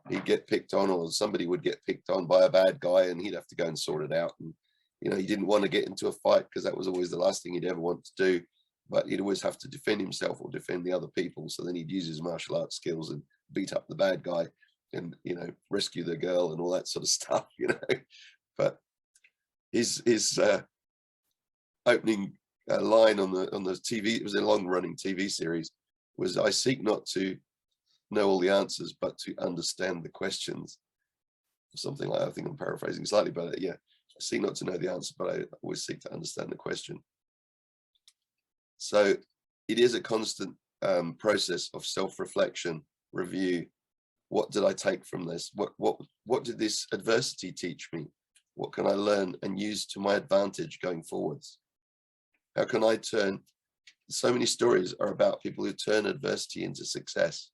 he'd get picked on, or somebody would get picked on by a bad guy, and he'd have to go and sort it out. And, you know, he didn't want to get into a fight because that was always the last thing he'd ever want to do, but he'd always have to defend himself or defend the other people. So then he'd use his martial arts skills and beat up the bad guy. and, you know, rescue the girl and all that sort of stuff, you know. But his opening line on the TV, it was a long running TV series, was, I seek not to know all the answers, but to understand the questions. Something like that. I think I'm paraphrasing slightly, but yeah, I seek not to know the answer, but I always seek to understand the question. So it is a constant process of self-reflection, review. What did I take from this? What did this adversity teach me? What can I learn and use to my advantage going forwards? How can I turn? So many stories are about people who turn adversity into success.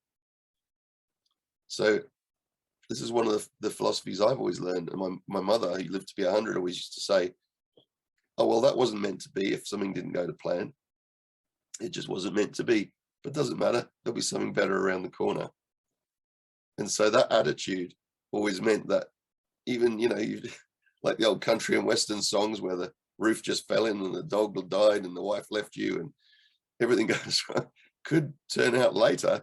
So this is one of the philosophies I've always learned. And my mother, who lived to be 100, always used to say, oh, well, that wasn't meant to be. If something didn't go to plan, it just wasn't meant to be. But it doesn't matter. There'll be something better around the corner. And so that attitude always meant that even, you know, like the old country and western songs where the roof just fell in and the dog died and the wife left you and everything goes wrong, could turn out later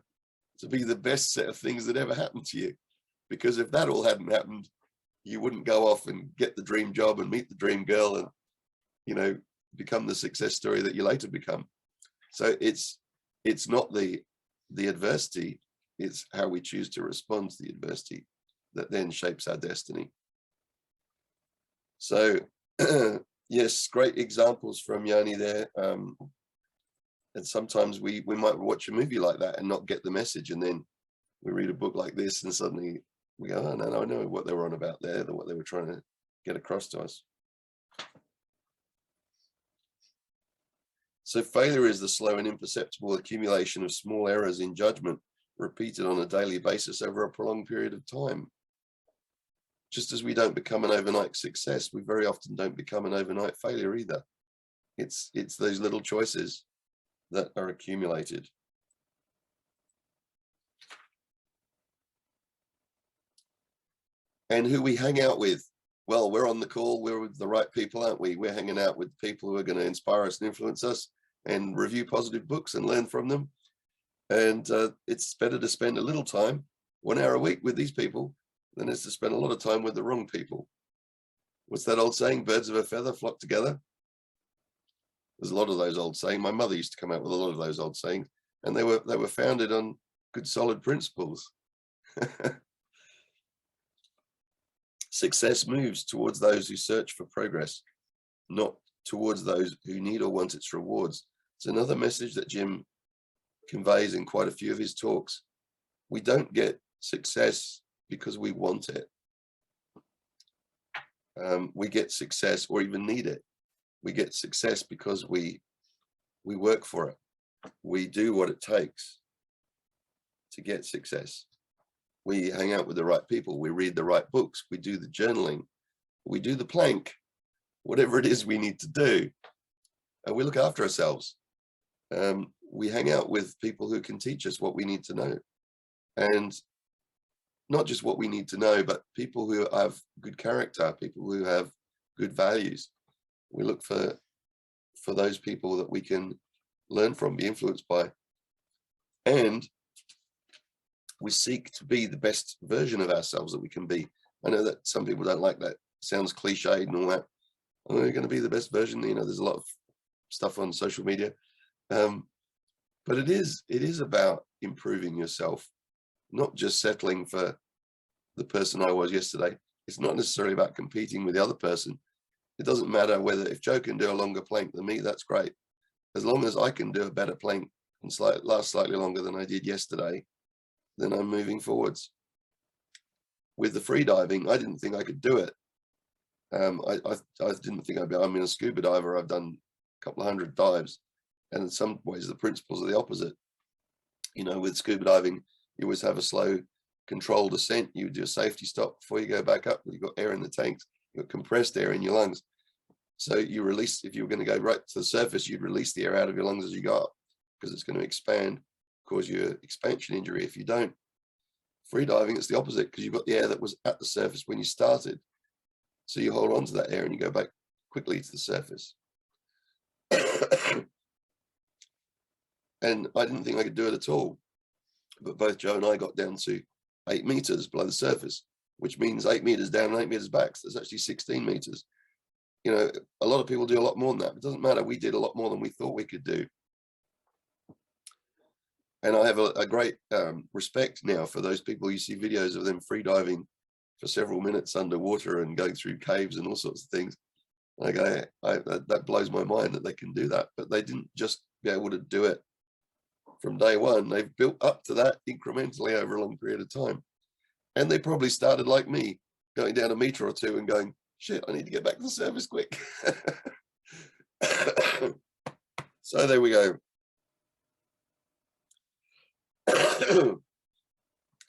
to be the best set of things that ever happened to you. Because if that all hadn't happened, you wouldn't go off and get the dream job and meet the dream girl and, you know, become the success story that you later become. So it's not the adversity, it's how we choose to respond to the adversity that then shapes our destiny. So yes, great examples from Yanni there. And sometimes we might watch a movie like that and not get the message, and then we read a book like this and suddenly we go, oh no, I know what they were on about there, what they were trying to get across to us. So failure is the slow and imperceptible accumulation of small errors in judgment repeated on a daily basis over a prolonged period of time. Just as we don't become an overnight success, we very often don't become an overnight failure either. It's those little choices that are accumulated. And who we hang out with. Well, we're on the call, we're with the right people, aren't we? We're hanging out with people who are going to inspire us and influence us and review positive books and learn from them. And it's better to spend a little time, 1 hour a week with these people, than it's to spend a lot of time with the wrong people. What's that old saying? Birds of a feather flock together. There's a lot of those old sayings. My mother used to come out with a lot of those old sayings, and they were founded on good, solid principles. Success moves towards those who search for progress, not towards those who need or want its rewards. It's another message that Jim conveys in quite a few of his talks. We don't get success because we want it. We get success or even need it. We get success because we work for it. We do what it takes to get success. We hang out with the right people. We read the right books. We do the journaling. We do the plank, whatever it is we need to do. And we look after ourselves. We hang out with people who can teach us what we need to know. And not just what we need to know, but people who have good character, people who have good values. We look for those people that we can learn from, be influenced by. And we seek to be the best version of ourselves that we can be. I know that some people don't like that. It sounds cliched and all that. Oh, you're going to be the best version. You know, there's a lot of stuff on social media. But it is about improving yourself, not just settling for the person I was yesterday. It's not necessarily about competing with the other person. It doesn't matter whether, if Joe can do a longer plank than me, that's great. As long as I can do a better plank and last slightly longer than I did yesterday, then I'm moving forwards. With the free diving, I didn't think I could do it. I didn't think I'd be. I'm a scuba diver. I've done a couple of 100 dives, and in some ways the principles are the opposite. You know, with scuba diving, you always have a slow, controlled descent. You do a safety stop before you go back up. You've got air in the tanks. You've got compressed air in your lungs. So you release, if you were going to go right to the surface, you'd release the air out of your lungs as you go up, because it's going to expand, cause you an expansion injury if you don't. Free diving, it's the opposite, because you've got the air that was at the surface when you started. So you hold on to that air and you go back quickly to the surface. And I didn't think I could do it at all. But both Joe and I got down to 8 meters below the surface, which means 8 meters down and 8 meters back. So that's actually 16 meters. You know, a lot of people do a lot more than that. It doesn't matter. We did a lot more than we thought we could do. And I have a great respect now for those people. You see videos of them free diving for several minutes underwater and going through caves and all sorts of things. Like that blows my mind that they can do that. But they didn't just be able to do it from day one. They've built up to that incrementally over a long period of time. And they probably started like me, going down a meter or two and going, shit, I need to get back to the surface quick. So there we go.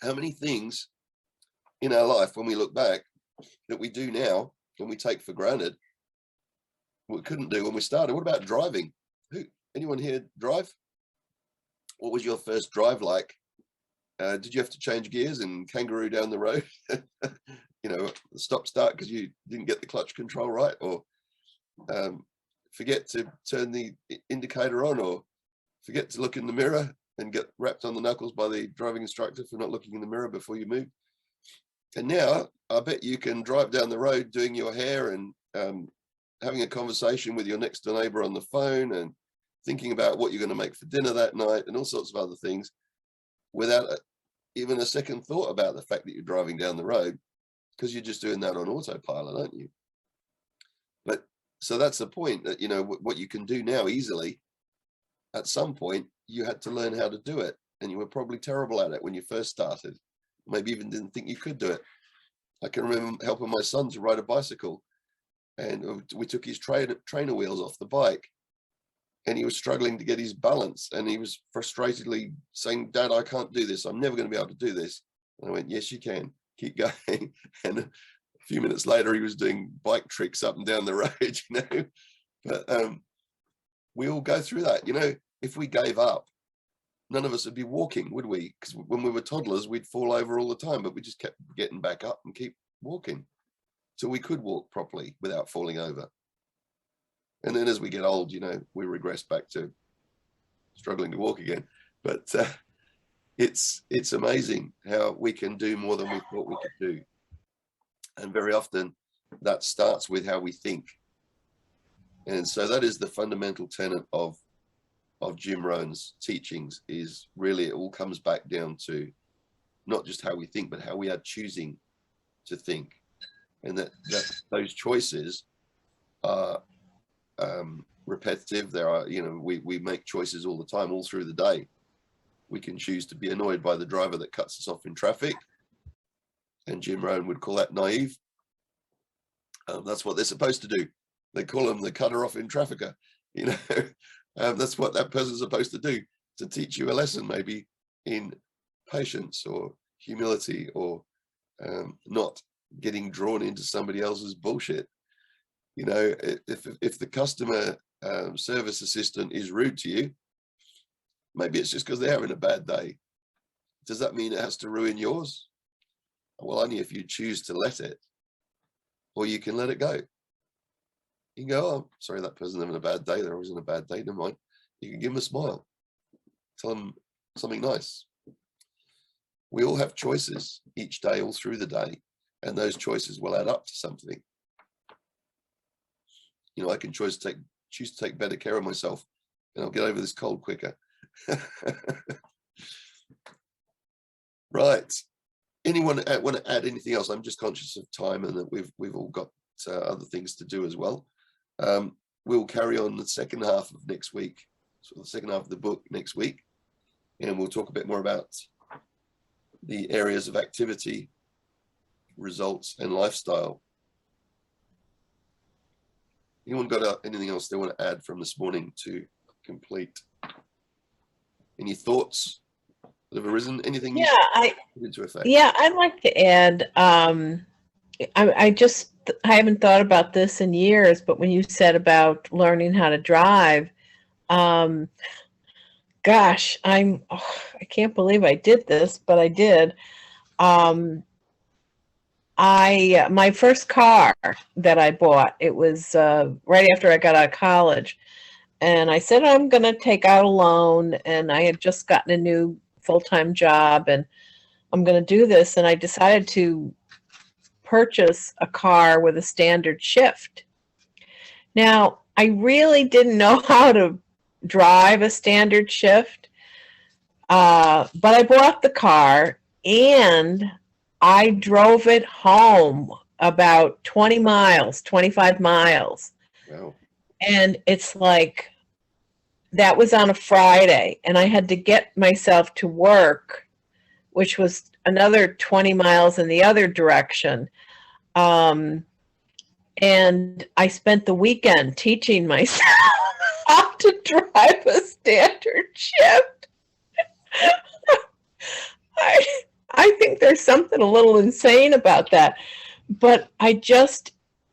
How many things in our life, when we look back, that we do now and we take for granted, we couldn't do when we started? What about driving? Anyone here drive? What was your first drive like? Did you have to change gears and kangaroo down the road? You know, stop start because you didn't get the clutch control right, or forget to turn the indicator on, or forget to look in the mirror and get wrapped on the knuckles by the driving instructor for not looking in the mirror before you move. And now I bet you can drive down the road doing your hair and having a conversation with your next door neighbor on the phone and thinking about what you're going to make for dinner that night and all sorts of other things without even a second thought about the fact that you're driving down the road, because you're just doing that on autopilot, aren't you? But so that's the point, that, you know, what you can do now easily, at some point you had to learn how to do it, and you were probably terrible at it when you first started. Maybe even didn't think you could do it. I can remember helping my son to ride a bicycle, and we took his trainer wheels off the bike, and he was struggling to get his balance, and he was frustratedly saying, Dad, I can't do this. I'm never going to be able to do this. And I went, yes, you can. Keep going. And a few minutes later, he was doing bike tricks up and down the road, you know. But we all go through that. You know, if we gave up, none of us would be walking, would we? Because when we were toddlers, we'd fall over all the time, but we just kept getting back up and keep walking till we could walk properly without falling over. And then as we get old, you know, we regress back to struggling to walk again. But it's amazing how we can do more than we thought we could do. And very often that starts with how we think. And so that is the fundamental tenet of Jim Rohn's teachings, is really it all comes back down to not just how we think, but how we are choosing to think. And that those choices are repetitive. There are, you know, we make choices all the time, all through the day. We can choose to be annoyed by the driver that cuts us off in traffic, and Jim Rohn would call that naive. That's what they're supposed to do. They call them the cutter off in trafficker, you know. That's what that person's supposed to do, to teach you a lesson, maybe in patience or humility, or not getting drawn into somebody else's bullshit. You know, if the customer service assistant is rude to you, maybe it's just because they're having a bad day. Does that mean it has to ruin yours? Well, only if you choose to let it, or you can let it go. You can go, oh, sorry, that person's having a bad day. They're always in a bad day. Never mind. You can give them a smile. Tell them something nice. We all have choices each day, all through the day, and those choices will add up to something. You know, I can choose to take better care of myself, and I'll get over this cold quicker. Right. Anyone want to add anything else? I'm just conscious of time, and that we've all got other things to do as well. We'll carry on the second half of next week, so the second half of the book next week, and we'll talk a bit more about the areas of activity, results, and lifestyle. Anyone got anything else they want to add from this morning to complete? Any thoughts that have arisen? Anything? Yeah, into effect? Yeah, I'd like to add. I haven't thought about this in years, but when you said about learning how to drive, gosh, I can't believe I did this, but I did. My first car that I bought, it was right after I got out of college, and I said I'm going to take out a loan, and I had just gotten a new full-time job, and I'm going to do this. And I decided to purchase a car with a standard shift. Now, I really didn't know how to drive a standard shift, but I bought the car and I drove it home about 20 miles, 25 miles. Wow. And it's like, that was on a Friday, and I had to get myself to work, which was another 20 miles in the other direction. And I spent the weekend teaching myself how to drive a standard shift. I think there's something a little insane about that. But I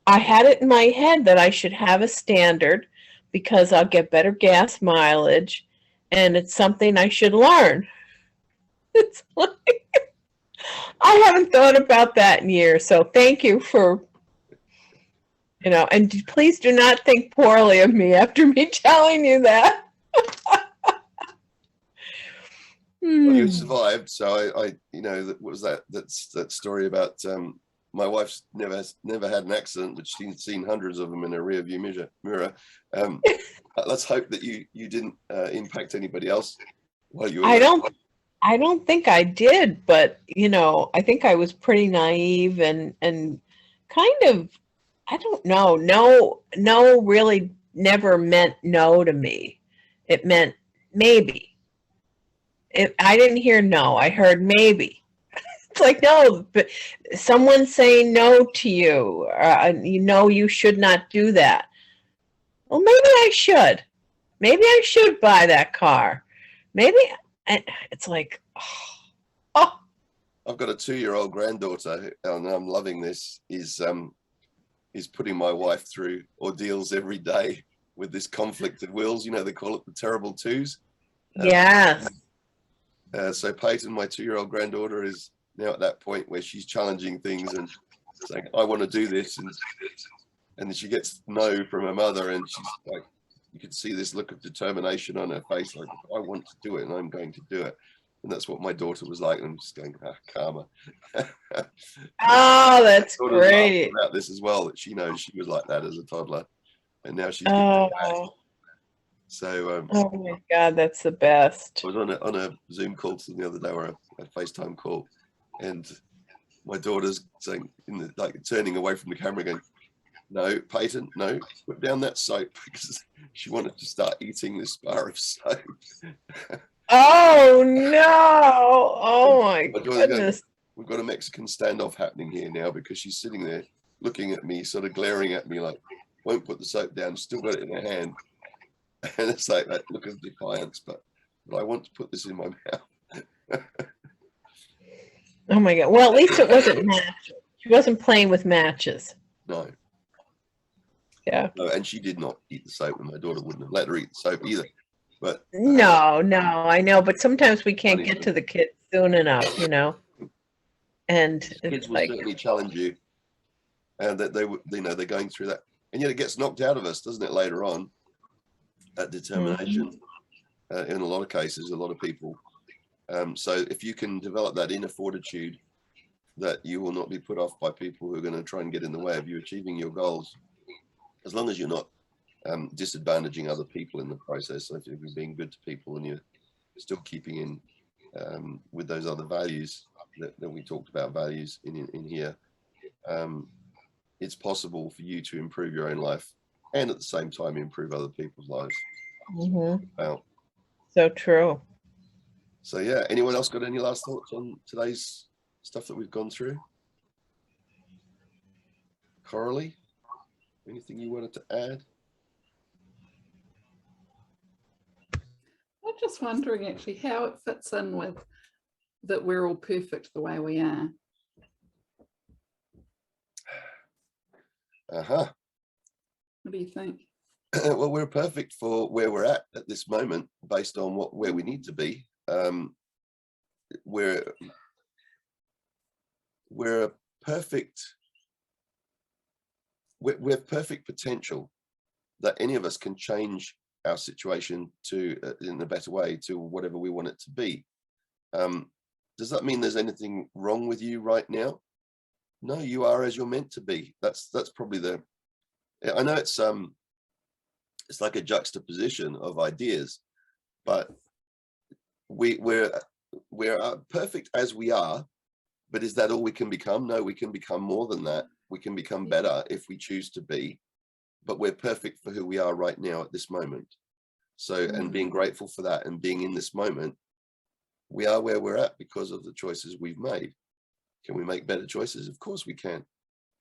had it in my head that I should have a standard because I'll get better gas mileage, and it's something I should learn. It's like, I haven't thought about that in years, so thank you for, and please do not think poorly of me after me telling you that. Well, you survived, so I what was that story about my wife's never had an accident, but she's seen hundreds of them in a rear view mirror. Let's hope that you didn't impact anybody else while you were I don't think I did, but I think I was pretty naive and kind of, I don't know. No really never meant no to me. It meant maybe. I didn't hear no, I heard maybe. It's like, no, but someone's saying no to you. You should not do that. Well, maybe I should. Maybe I should buy that car. Maybe. It's like, oh. I've got a 2-year-old granddaughter, and I'm loving this. Is putting my wife through ordeals every day with this conflict of wills. They call it the terrible twos. Yes. So Peyton, my 2-year-old granddaughter, is now at that point where she's challenging things and saying, I want to do this. And then she gets no from her mother, and she's like, you can see this look of determination on her face, like, I want to do it and I'm going to do it. And that's what my daughter was like. And I'm just going, karma. Oh, that's great. About this as well, that she knows she was like that as a toddler, and now she's so oh my God, that's the best. I was on a Zoom call the other day, or a FaceTime call, and my daughter's saying, turning away from the camera, going, no, Peyton, no, put down that soap, because she wanted to start eating this bar of soap. Oh no! Oh my goodness! We've got a Mexican standoff happening here now, because she's sitting there looking at me, sort of glaring at me like, won't put the soap down, still got it in her hand. And it's like that look of defiance, but I want to put this in my mouth. Oh my God. Well, at least it wasn't matches. She wasn't playing with matches. No. Yeah. No, and she did not eat the soap, and my daughter wouldn't have let her eat the soap either. But no, I know, but sometimes we can't get to the kids soon enough, And kids will certainly challenge you, and that they're going through that, and yet it gets knocked out of us, doesn't it, later on? That determination, in a lot of cases, a lot of people. So if you can develop that inner fortitude, that you will not be put off by people who are going to try and get in the way of you achieving your goals, as long as you're not disadvantaging other people in the process. So if you're being good to people and you're still keeping in with those other values that we talked about, values in here, it's possible for you to improve your own life and at the same time improve other people's lives. Wow. So true. So yeah, anyone else got any last thoughts on today's stuff that we've gone through? Coralie, anything you wanted to add? I'm just wondering actually how it fits in with that we're all perfect the way we are. What do you think? Well, we're perfect for where we're at this moment, based on where we need to be. We're a perfect. We have perfect potential that any of us can change our situation to in a better way to whatever we want it to be. Does that mean there's anything wrong with you right now? No, you are as you're meant to be. That's probably the, I know it's like a juxtaposition of ideas, but we're perfect as we are, but is that all we can become? No, we can become more than that. We can become better if we choose to be, but we're perfect for who we are right now at this moment. So, and being grateful for that and being in this moment, we are where we're at because of the choices we've made. Can we make better choices? Of course we can.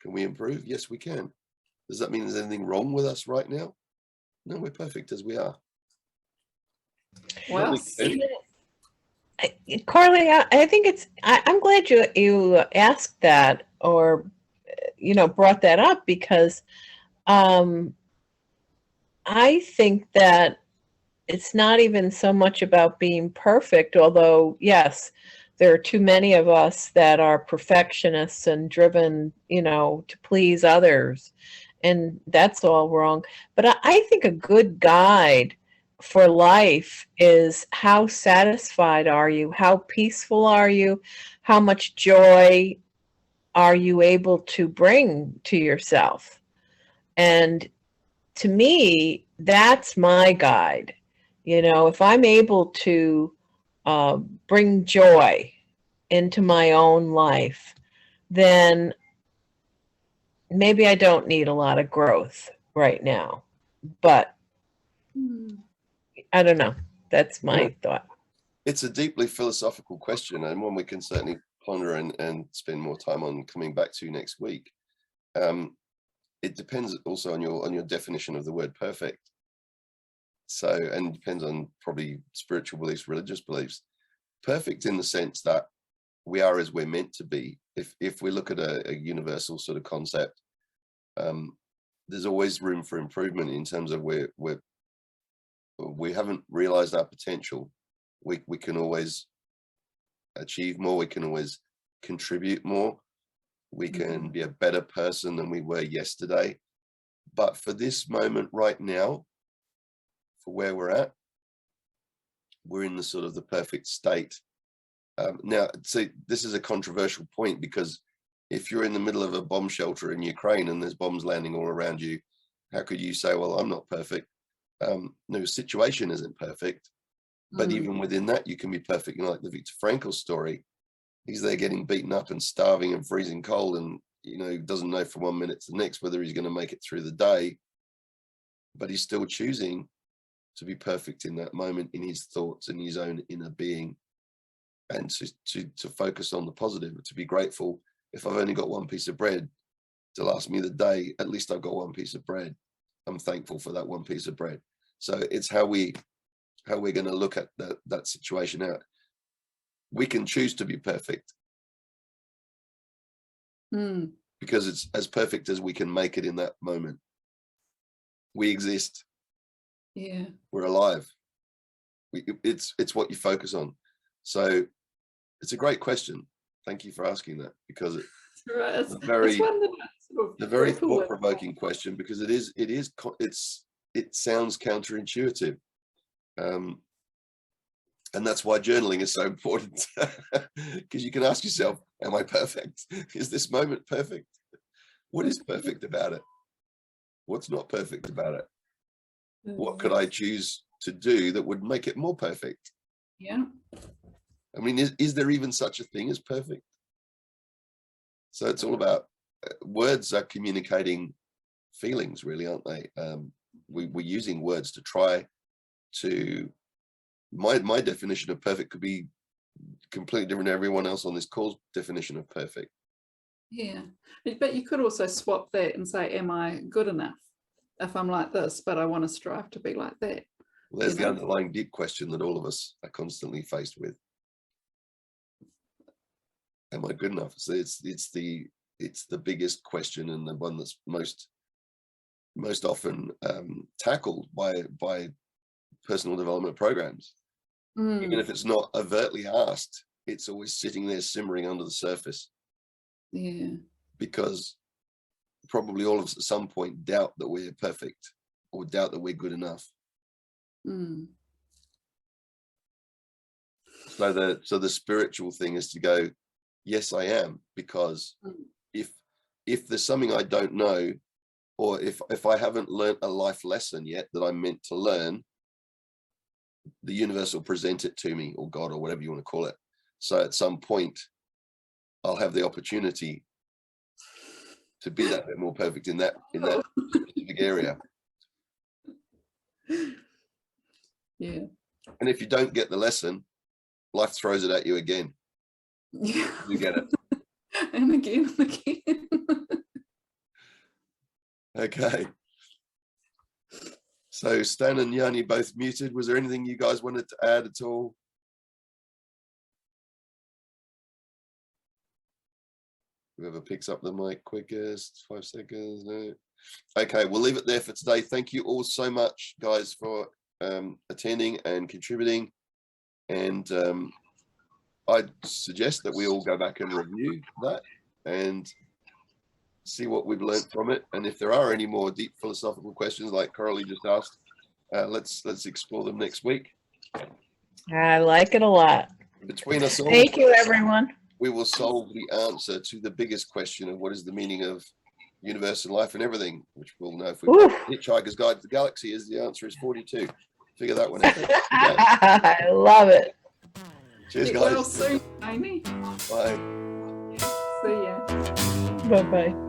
Can we improve? Yes, we can. Does that mean there's anything wrong with us right now? No, we're perfect as we are. Well, Carly, I think I'm glad you asked that, or brought that up, because I think that it's not even so much about being perfect, although yes, there are too many of us that are perfectionists and driven, to please others, and that's all wrong. But I think a good guide for life is, how satisfied are you? How peaceful are you? How much joy are you able to bring to yourself? And to me, that's my guide. If I'm able to bring joy into my own life, then maybe I don't need a lot of growth right now. But I don't know. That's my thought. It's a deeply philosophical question, and one we can certainly ponder and spend more time on coming back to next week. It depends also on your definition of the word perfect. So, and depends on probably spiritual beliefs, religious beliefs. Perfect in the sense that we are as we're meant to be. If we look at a universal sort of concept, there's always room for improvement in terms of we haven't realized our potential. We can always achieve more. We can always contribute more. We can be a better person than we were yesterday. But for this moment right now, for where we're at, we're in the sort of the perfect state. Now, see, this is a controversial point, because if you're in the middle of a bomb shelter in Ukraine and there's bombs landing all around you, how could you say, well, I'm not perfect? No, the situation isn't perfect, but even within that, you can be perfect. Like the Viktor Frankl story, he's there getting beaten up and starving and freezing cold, and doesn't know from 1 minute to the next whether he's going to make it through the day, but he's still choosing to be perfect in that moment, in his thoughts and his own inner being, and to focus on the positive, to be grateful. If I've only got one piece of bread to last me the day, at least I've got one piece of bread. I'm thankful for that one piece of bread. So it's how we're going to look at that situation out. We can choose to be perfect, because it's as perfect as we can make it in that moment. We exist. Yeah, we're alive. It's what you focus on. So it's a great question. Thank you for asking that, because it's a very thought-provoking question, because it sounds counterintuitive, and that's why journaling is so important, because you can ask yourself, am I perfect? Is this moment perfect? What is perfect about it? What's not perfect about it? What could I choose to do that would make it more perfect? Yeah. I mean, is there even such a thing as perfect? So it's all about, words are communicating feelings, really, aren't they? We're using words to try to, my definition of perfect could be completely different to everyone else on this call's definition of perfect. Yeah, but you could also swap that and say, am I good enough if I'm like this, but I want to strive to be like that? Well, there's the underlying deep question that all of us are constantly faced with. Am I good enough? So it's the biggest question, and the one that's most often tackled by personal development programs. Even if it's not overtly asked, it's always sitting there simmering under the surface. Yeah. Because probably all of us at some point doubt that we're perfect, or doubt that we're good enough. So the spiritual thing is to go, yes, I am, because if there's something I don't know, or if I haven't learned a life lesson yet that I'm meant to learn, the universe will present it to me, or God, or whatever you want to call it. So at some point, I'll have the opportunity to be that bit more perfect in that specific area. Yeah. And if you don't get the lesson, life throws it at you again. Yeah. You get it. And again and again. Okay. So Stan and Yanni both muted. Was there anything you guys wanted to add at all? Whoever picks up the mic quickest, 5 seconds. No. Okay, we'll leave it there for today. Thank you all so much, guys, for attending and contributing. And I'd suggest that we all go back and review that and see what we've learned from it. And if there are any more deep philosophical questions like Coralie just asked, let's explore them next week. I like it a lot. Between us all, Thank you, everyone. we will solve the answer to the biggest question of what is the meaning of universe and life and everything, which we'll know if we Hitchhiker's Guide to the Galaxy is the answer is 42. Figure that one out. Okay. I love it. Cheers, Get guys. well soon, Amy. Bye. See ya. Bye-bye.